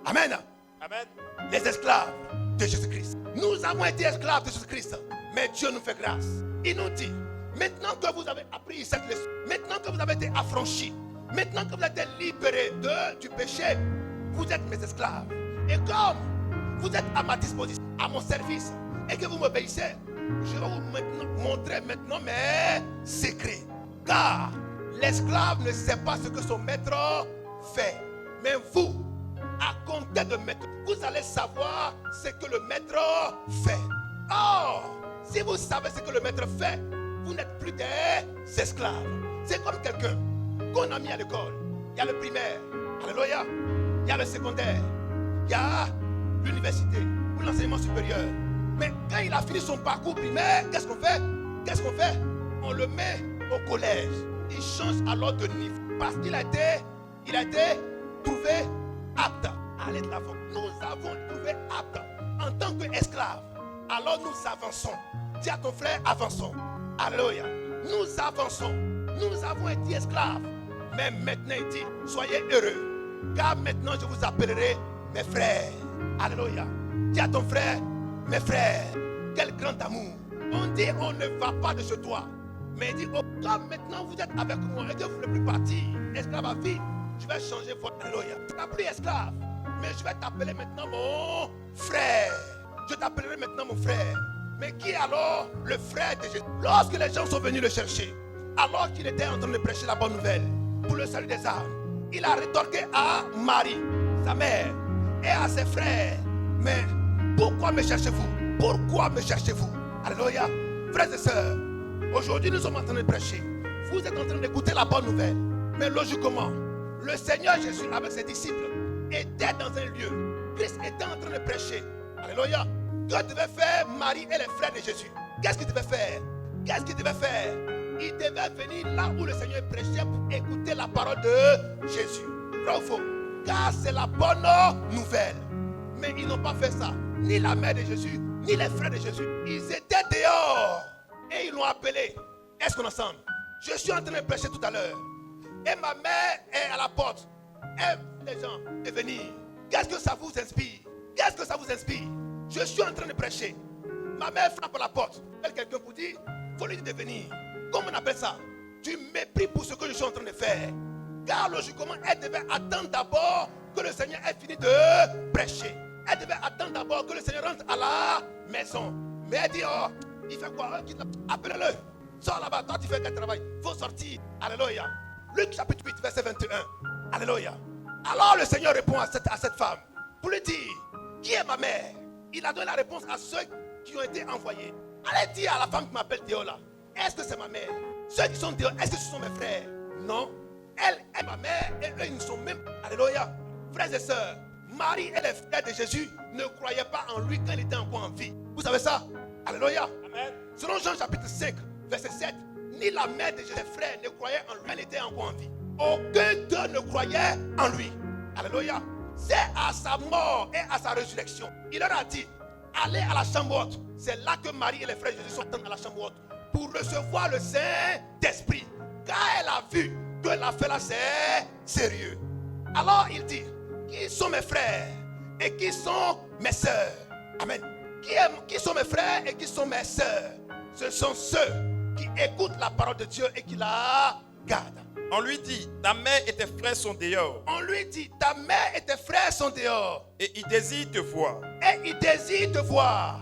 Amen. Amen. Les esclaves de Jésus-Christ. Nous avons été esclaves de Jésus-Christ. Mais Dieu nous fait grâce. Il nous dit, maintenant que vous avez appris cette leçon, maintenant que vous avez été affranchis, maintenant que vous avez été libérés du péché, vous êtes mes esclaves. Et comme vous êtes à ma disposition, à mon service, et que vous m'obéissez, je vais vous montrer maintenant mes secrets. Car l'esclave ne sait pas ce que son maître fait. Mais vous, à compter de maître, vous allez savoir ce que le maître fait. Or, si vous savez ce que le maître fait, vous n'êtes plus des esclaves. C'est comme quelqu'un qu'on a mis à l'école. Il y a le primaire, alléluia. Il y a le secondaire, il y a l'université ou l'enseignement supérieur. Mais quand il a fini son parcours primaire, qu'est-ce qu'on fait? Qu'est-ce qu'on fait? On le met au collège. Il change alors de niveau. Parce qu'il a été trouvé apte à aller de l'avant. Nous avons trouvé apte en tant qu'esclaves. Alors nous avançons. Dis à ton frère, avançons. Alléluia. Nous avançons. Nous avons été esclaves. Mais maintenant il dit, soyez heureux. Car maintenant je vous appellerai mes frères. Alléluia. Dis à ton frère, mes frères. Quel grand amour. On dit on ne va pas de chez toi. Mais il dit, oh, comme maintenant vous êtes avec moi et que vous ne voulez plus partir, esclave à vie, je vais changer votre. Alléluia. Tu n'as plus esclave. Mais je vais t'appeler maintenant mon frère. Je t'appellerai maintenant mon frère. Mais qui est alors le frère de Jésus? Lorsque les gens sont venus le chercher, alors qu'il était en train de prêcher la bonne nouvelle pour le salut des âmes, il a rétorqué à Marie, sa mère, et à ses frères. Mais pourquoi me cherchez-vous? Pourquoi me cherchez-vous? Alléluia. Frères et sœurs, aujourd'hui nous sommes en train de prêcher. Vous êtes en train d'écouter la bonne nouvelle. Mais logiquement, le Seigneur Jésus avec ses disciples était dans un lieu. Christ était en train de prêcher. Alléluia. Que devaient faire Marie et les frères de Jésus? Qu'est-ce qu'ils devaient faire? Qu'est-ce qu'ils devaient faire? Ils devaient venir là où le Seigneur prêchait pour écouter la parole de Jésus. Vrai ou faux? Car c'est la bonne nouvelle. Mais ils n'ont pas fait ça. Ni la mère de Jésus, ni les frères de Jésus. Ils étaient dehors. Et ils l'ont appelé. Est-ce qu'on est ensemble? Je suis en train de prêcher tout à l'heure. Et ma mère est à la porte. Aime les gens de venir. Qu'est-ce que ça vous inspire? Qu'est-ce que ça vous inspire? Je suis en train de prêcher. Ma mère frappe à la porte. Elle quelqu'un pour dire, il faut lui dire de venir. Comment on appelle ça? Du mépris pour ce que je suis en train de faire. Car logiquement, elle devait attendre d'abord que le Seigneur ait fini de prêcher. Elle devait attendre d'abord que le Seigneur rentre à la maison. Mais elle dit, oh, il fait quoi? Appelez-le. Sors là-bas, toi tu fais quel travail? Il faut sortir. Alléluia. Luc chapitre 8, verset 21. Alléluia. Alors le Seigneur répond à cette femme pour lui dire, qui est ma mère? Il a donné la réponse à ceux qui ont été envoyés. Allez dire à la femme qui m'appelle Théo là, est-ce que c'est ma mère? Ceux qui sont Théo, est-ce que ce sont mes frères? Non. Elle est ma mère et eux ils ne sont même. Alléluia. Frères et sœurs, Marie et les frères de Jésus ne croyaient pas en lui quand il était encore en vie. Vous savez ça? Alléluia. Amen. Selon Jean chapitre 5, verset 7, ni la mère de Jésus, les frères ne croyaient en lui quand il était encore en vie. Aucun d'eux ne croyait en lui. Alléluia. C'est à sa mort et à sa résurrection. Il leur a dit, allez à la chambre haute. C'est là que Marie et les frères de Jésus sont à la chambre haute pour recevoir le Saint-Esprit. Car elle a vu que l'affaire là c'est sérieux. Alors il dit, qui sont mes frères et qui sont mes sœurs? Amen. Qui sont mes frères et qui sont mes sœurs? Ce sont ceux qui écoutent la parole de Dieu et qui la gardent. On lui dit, ta mère et tes frères sont dehors. On lui dit, ta mère et tes frères sont dehors. Et ils désirent te voir. Et ils désirent te voir.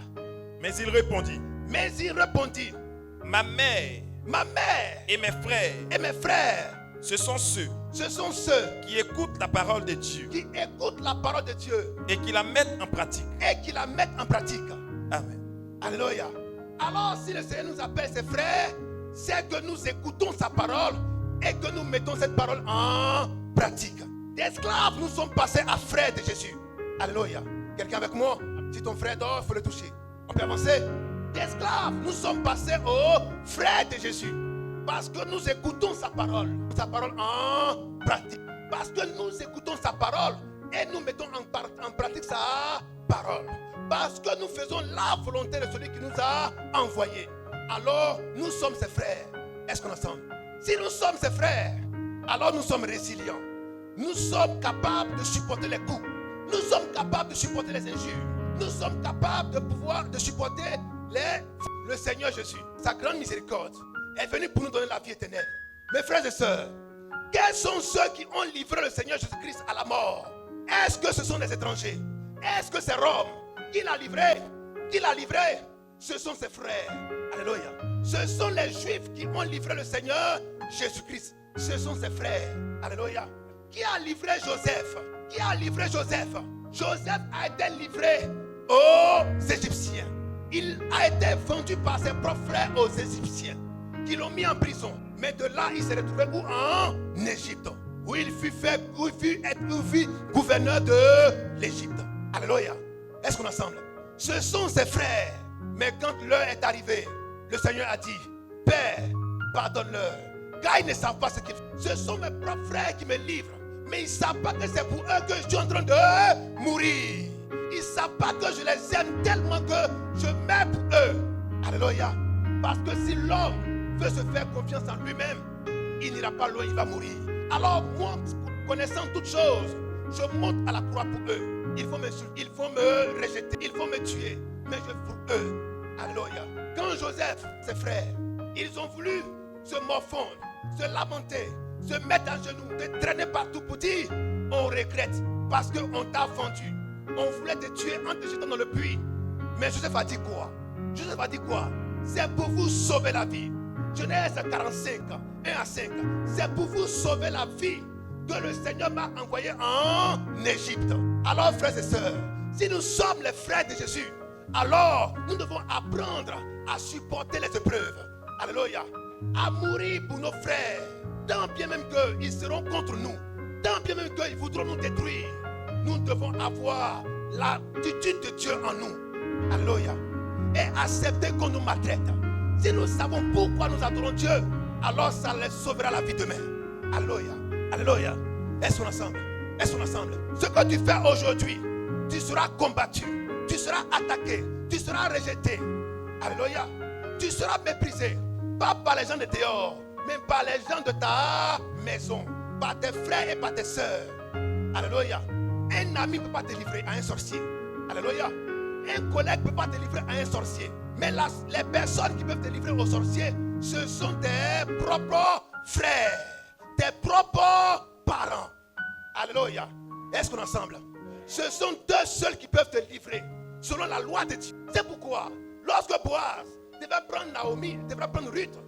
Mais il répondit, Mais il répondit, ma mère ma mère et mes frères, et mes frères, ce sont ceux qui écoutent la parole de Dieu écoutent la parole de Dieu et qui la mettent en pratique. et qui la mettent en pratique. Amen. Alléluia. Alors si le Seigneur nous appelle ses frères, c'est que nous écoutons sa parole et que nous mettons cette parole en pratique. D'esclaves, nous sommes passés à frères de Jésus. Alléluia. Quelqu'un avec moi? Si ton frère dort, il faut le toucher. On peut avancer. D'esclaves, nous sommes passés aux frères de Jésus. Parce que nous écoutons sa parole en pratique. Parce que nous écoutons sa parole et nous mettons en pratique sa parole. Parce que nous faisons la volonté de celui qui nous a envoyés. Alors nous sommes ses frères. Est-ce qu'on est ensemble? Si nous sommes ses frères, alors nous sommes résilients. Nous sommes capables de supporter les coups. Nous sommes capables de supporter les injures. Nous sommes capables de supporter le Seigneur Jésus. Sa grande miséricorde est venue pour nous donner la vie éternelle. Mes frères et sœurs, quels sont ceux qui ont livré le Seigneur Jésus-Christ à la mort? Est-ce que ce sont des étrangers? Est-ce que c'est Rome? Qui l'a livré? Qui l'a livré? Ce sont ses frères. Alléluia. Ce sont les Juifs qui ont livré le Seigneur Jésus-Christ. Ce sont ses frères. Alléluia. Qui a livré Joseph? Qui a livré Joseph? Joseph a été livré aux Égyptiens. Il a été vendu par ses propres frères aux Égyptiens qui l'ont mis en prison. Mais de là, il s'est retrouvé où? En Égypte, où il fut gouverneur de l'Égypte. Alléluia. Est-ce qu'on est ensemble? Ce sont ses frères. Mais quand l'heure est arrivée, le Seigneur a dit: Père, pardonne-leur, car ils ne savent pas ce qu'ils font. Ce sont mes propres frères qui me livrent. Mais ils ne savent pas que c'est pour eux que je suis en train de mourir. Ils ne savent pas que je les aime tellement que je meurs pour eux. Alléluia. Parce que si l'homme veut se faire confiance en lui-même, il n'ira pas loin, il va mourir. Alors moi, connaissant toutes choses, je monte à la croix pour eux. Il faut me rejeter, il faut me tuer. Mais je pour eux. Alléluia. Quand Joseph, ses frères, ils ont voulu se morfondre, se lamenter, se mettre à genoux, te traîner partout pour dire: on regrette parce qu'on t'a vendu. On voulait te tuer en te jetant dans le puits. Mais Joseph a dit quoi? Joseph a dit quoi? C'est pour vous sauver la vie. Genèse 45, 1 à 5. C'est pour vous sauver la vie que le Seigneur m'a envoyé en Égypte. Alors, frères et sœurs, si nous sommes les frères de Jésus, alors nous devons apprendre à supporter les épreuves. Alléluia. À mourir pour nos frères. Tant bien même qu'ils seront contre nous, tant bien même qu'ils voudront nous détruire, nous devons avoir l'attitude de Dieu en nous. Alléluia. Et accepter qu'on nous maltraite. Si nous savons pourquoi nous adorons Dieu, alors ça les sauvera la vie demain. Alléluia. Alléluia. Est-ce qu'on ensemble? Est-ce qu'on ensemble? Ce que tu fais aujourd'hui, tu seras combattu, tu seras attaqué, tu seras rejeté. Alléluia. Tu seras méprisé, pas par les gens de dehors, mais par les gens de ta maison, par tes frères et par tes sœurs. Alléluia. Un ami ne peut pas te livrer à un sorcier. Alléluia. Un collègue ne peut pas te livrer à un sorcier. Mais les personnes qui peuvent te livrer aux sorciers, ce sont tes propres frères, tes propres parents. Alléluia. Est-ce qu'on est ensemble? Ce sont deux seuls qui peuvent te livrer selon la loi de Dieu. C'est pourquoi, lorsque Boaz devait prendre Naomi, devait prendre Ruth,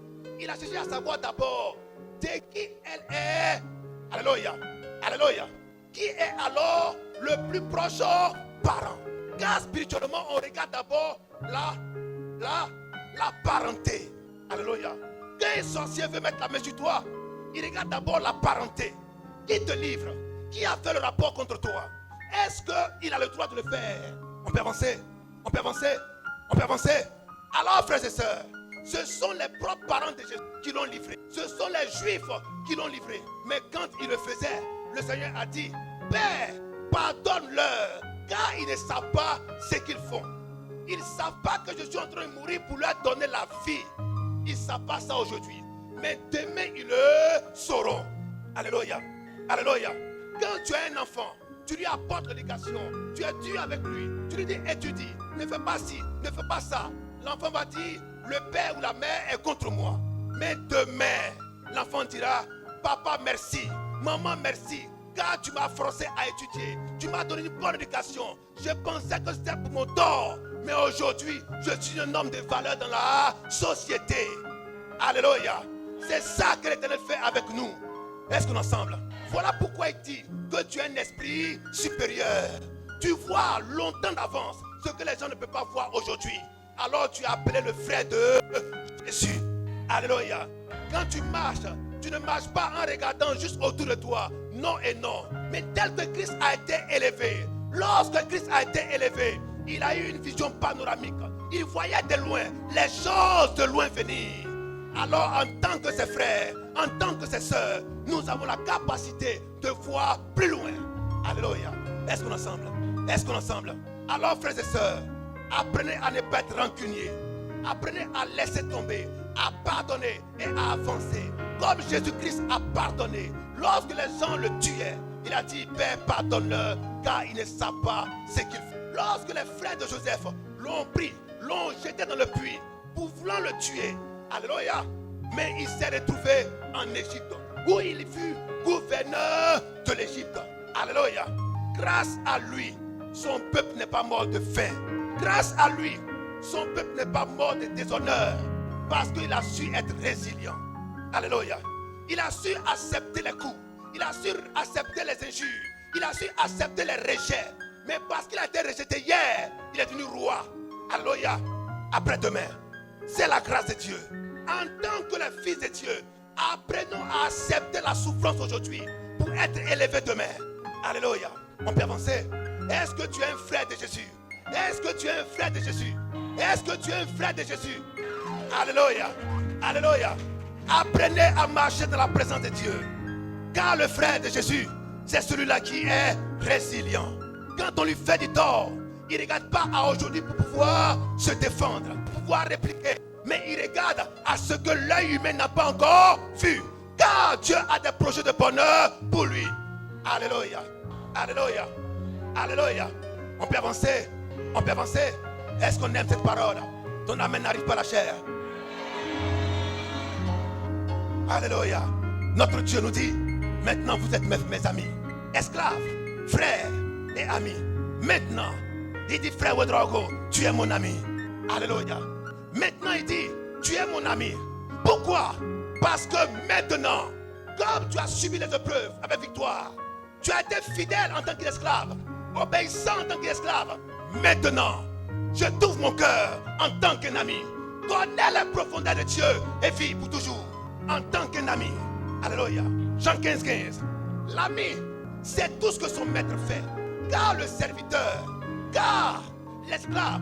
il a cherché à savoir d'abord de qui elle est. Alléluia. Alléluia. Qui est alors le plus proche parent? Car spirituellement, on regarde d'abord la parenté. Alléluia. Quand un sorcier veut mettre la main sur toi, il regarde d'abord la parenté. Qui te livre? Qui a fait le rapport contre toi? Est-ce qu'il a le droit de le faire? On peut avancer. On peut avancer. On peut avancer. Alors, frères et sœurs, ce sont les propres parents de Jésus qui l'ont livré. Ce sont les Juifs qui l'ont livré. Mais quand ils le faisaient, le Seigneur a dit: Père, pardonne-leur, car ils ne savent pas ce qu'ils font. Ils ne savent pas que je suis en train de mourir pour leur donner la vie. Ils ne savent pas ça aujourd'hui. Mais demain, ils le sauront. Alléluia. Alléluia. Quand tu as un enfant, tu lui apportes l'éducation. Tu es dur avec lui. Tu lui dis: étudie, ne fais pas ci, ne fais pas ça. L'enfant va dire: le père ou la mère est contre moi. Mais demain, l'enfant dira: papa, merci. Maman, merci. Car tu m'as forcé à étudier. Tu m'as donné une bonne éducation. Je pensais que c'était pour mon tort. Mais aujourd'hui, je suis un homme de valeur dans la société. Alléluia. C'est ça que l'Éternel fait avec nous. Est-ce qu'on est ensemble? Voilà pourquoi il dit que tu es un esprit supérieur. Tu vois longtemps d'avance ce que les gens ne peuvent pas voir aujourd'hui. Alors tu as appelé le frère de Jésus. Alléluia. Quand tu marches, tu ne marches pas en regardant juste autour de toi. Non et non. Mais tel que Christ a été élevé, lorsque Christ a été élevé, il a eu une vision panoramique. Il voyait de loin les choses de loin venir. Alors en tant que ses frères, en tant que ses sœurs, nous avons la capacité de voir plus loin. Alléluia. Est-ce qu'on est ensemble? Est-ce qu'on est ensemble? Alors frères et sœurs, apprenez à ne pas être rancunier. Apprenez à laisser tomber, à pardonner et à avancer. Comme Jésus-Christ a pardonné. Lorsque les gens le tuaient, il a dit, Père, pardonne-leur, car ils ne savent pas ce qu'ils font. Lorsque les frères de Joseph l'ont pris, l'ont jeté dans le puits, pour vouloir le tuer. Alléluia. Mais il s'est retrouvé en Égypte, où il fut gouverneur de l'Égypte. Alléluia. Grâce à lui, son peuple n'est pas mort de faim. Grâce à lui, son peuple n'est pas mort de déshonneur. Parce qu'il a su être résilient. Alléluia. Il a su accepter les coups. Il a su accepter les injures. Il a su accepter les rejets. Mais parce qu'il a été rejeté hier, il est devenu roi. Alléluia. Après-demain. C'est la grâce de Dieu. En tant que les fils de Dieu, apprenons à accepter la souffrance aujourd'hui pour être élevés demain. Alléluia. On peut avancer. Est-ce que tu es un frère de Jésus? Est-ce que tu es un frère de Jésus? Est-ce que tu es un frère de Jésus? Alléluia. Alléluia. Apprenez à marcher dans la présence de Dieu. Car le frère de Jésus, c'est celui-là qui est résilient. Quand on lui fait du tort, il ne regarde pas à aujourd'hui pour pouvoir se défendre, pour pouvoir répliquer. Mais il regarde à ce que l'œil humain n'a pas encore vu. Car Dieu a des projets de bonheur pour lui. Alléluia. Alléluia. Alléluia. On peut avancer. On peut avancer. Est-ce qu'on aime cette parole? Ton amen n'arrive pas à la chair. Alléluia. Notre Dieu nous dit, maintenant vous êtes mes amis, esclaves, frères et amis. Maintenant, il dit, frère Ouedraogo, tu es mon ami. Alléluia. Maintenant il dit, tu es mon ami. Pourquoi? Parce que maintenant, comme tu as subi les épreuves avec victoire, tu as été fidèle en tant qu'esclave, obéissant en tant qu'esclave. Maintenant, je t'ouvre mon cœur en tant qu'un ami. Connais la profondeur de Dieu et vis pour toujours en tant qu'un ami. Alléluia. Jean 15:15. L'ami, c'est tout ce que son maître fait. Car le serviteur, car l'esclave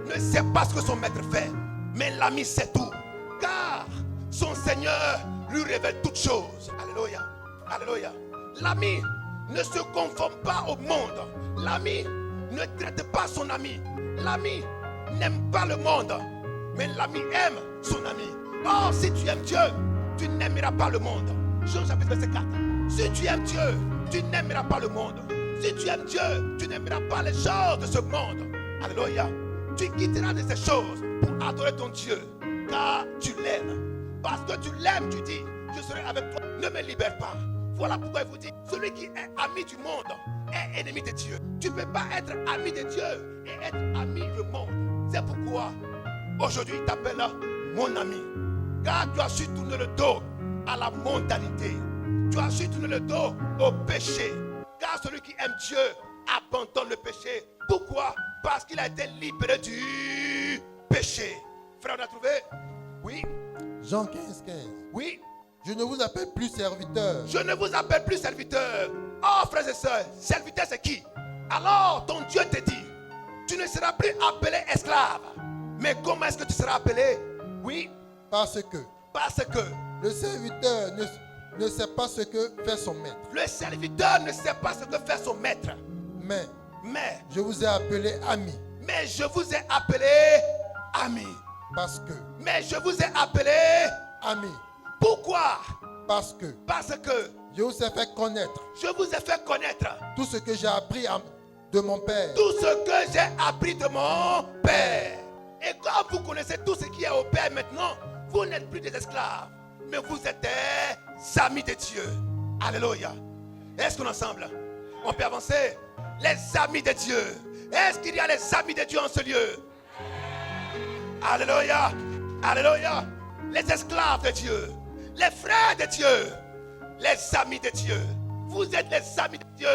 ne sait pas ce que son maître fait. Mais l'ami sait tout. Car son Seigneur lui révèle toutes choses. Alléluia. Alléluia. L'ami ne se conforme pas au monde. L'ami ne traite pas son ami. L'ami n'aime pas le monde. Mais l'ami aime son ami. Or, si tu aimes Dieu, tu n'aimeras pas le monde. Jean chapitre verset 4. Si tu aimes Dieu, tu n'aimeras pas le monde. Si tu aimes Dieu, tu n'aimeras pas les choses de ce monde. Alléluia. Tu quitteras de ces choses pour adorer ton Dieu. Car tu l'aimes. Parce que tu l'aimes, tu dis, je serai avec toi. Ne me libère pas. Voilà pourquoi il vous dit, celui qui est ami du monde est ennemi de Dieu. Tu ne peux pas être ami de Dieu et être ami du monde. C'est pourquoi aujourd'hui il t'appelle mon ami. Car tu as su tourner le dos à la mondanité. Tu as su tourner le dos au péché. Car celui qui aime Dieu abandonne le péché. Pourquoi? Parce qu'il a été libéré du péché. Frère, on a trouvé? Oui. Jean 15:15. Oui. Je ne vous appelle plus serviteur. Je ne vous appelle plus serviteur. Oh, frères et sœurs, serviteur c'est qui? Alors, ton Dieu te dit, tu ne seras plus appelé esclave. Mais comment est-ce que tu seras appelé? Oui. Parce que le serviteur ne sait pas ce que fait son maître. Le serviteur ne sait pas ce que fait son maître. Mais je vous ai appelé ami. Mais je vous ai appelé ami. Mais je vous ai appelé ami. Pourquoi? Parce que je vous ai fait connaître. Je vous ai fait connaître tout ce que j'ai appris de mon Père. Tout ce que j'ai appris de mon Père. Et comme vous connaissez tout ce qui est au Père maintenant, vous n'êtes plus des esclaves, mais vous êtes des amis de Dieu. Alléluia. Est-ce qu'on est ensemble? On peut avancer? Les amis de Dieu. Est-ce qu'il y a les amis de Dieu en ce lieu? Alléluia. Alléluia. les esclaves de Dieu, les frères de Dieu, les amis de Dieu. Vous êtes les amis de Dieu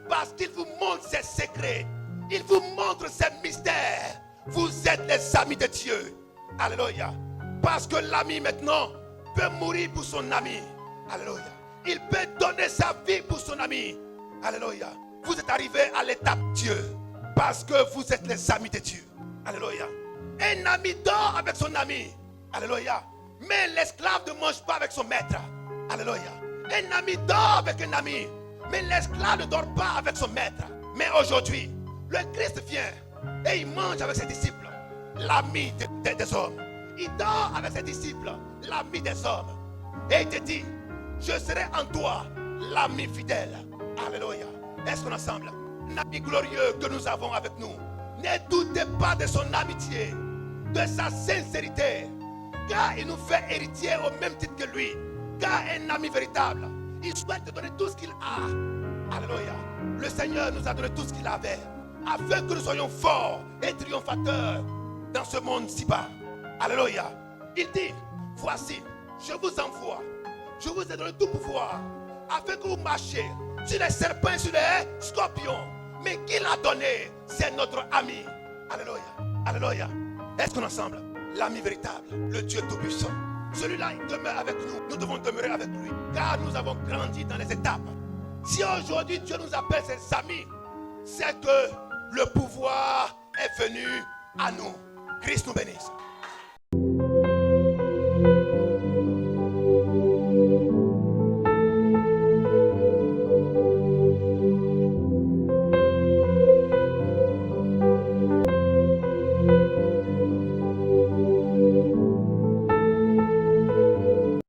parce qu'il vous montre ses secrets. Il vous montre ses mystères. Vous êtes les amis de Dieu. Alléluia. Parce que l'ami maintenant peut mourir pour son ami. Alléluia. Il peut donner sa vie pour son ami. Alléluia. Vous êtes arrivés à l'étape Dieu parce que vous êtes les amis de Dieu. Alléluia. Un ami dort avec son ami. Alléluia. Mais l'esclave ne mange pas avec son maître. Alléluia. Un ami dort avec un ami. Mais l'esclave ne dort pas avec son maître. Mais aujourd'hui, le Christ vient et il mange avec ses disciples, l'ami des hommes. Il dort avec ses disciples, l'ami des hommes. Et il te dit, je serai en toi, l'ami fidèle. Alléluia. Est-ce qu'on est ensemble? L'ami glorieux que nous avons avec nous. Ne doutez pas de son amitié, de sa sincérité, car il nous fait héritier au même titre que lui. Car un ami véritable, il souhaite te donner tout ce qu'il a. Alléluia. Le Seigneur nous a donné tout ce qu'il avait, afin que nous soyons forts et triomphateurs dans ce monde si bas. Alléluia. Il dit, voici, je vous envoie, je vous ai donné tout pouvoir, afin que vous marchiez sur les serpents et sur les scorpions. Mais qui l'a donné? C'est notre ami. Alléluia. Alléluia. Est-ce qu'on est ensemble? L'ami véritable, le Dieu Tout-Puissant. Celui-là, il demeure avec nous. Nous devons demeurer avec lui, car nous avons grandi dans les étapes. Si aujourd'hui Dieu nous appelle ses amis, c'est que le pouvoir est venu à nous. Christ nous bénisse.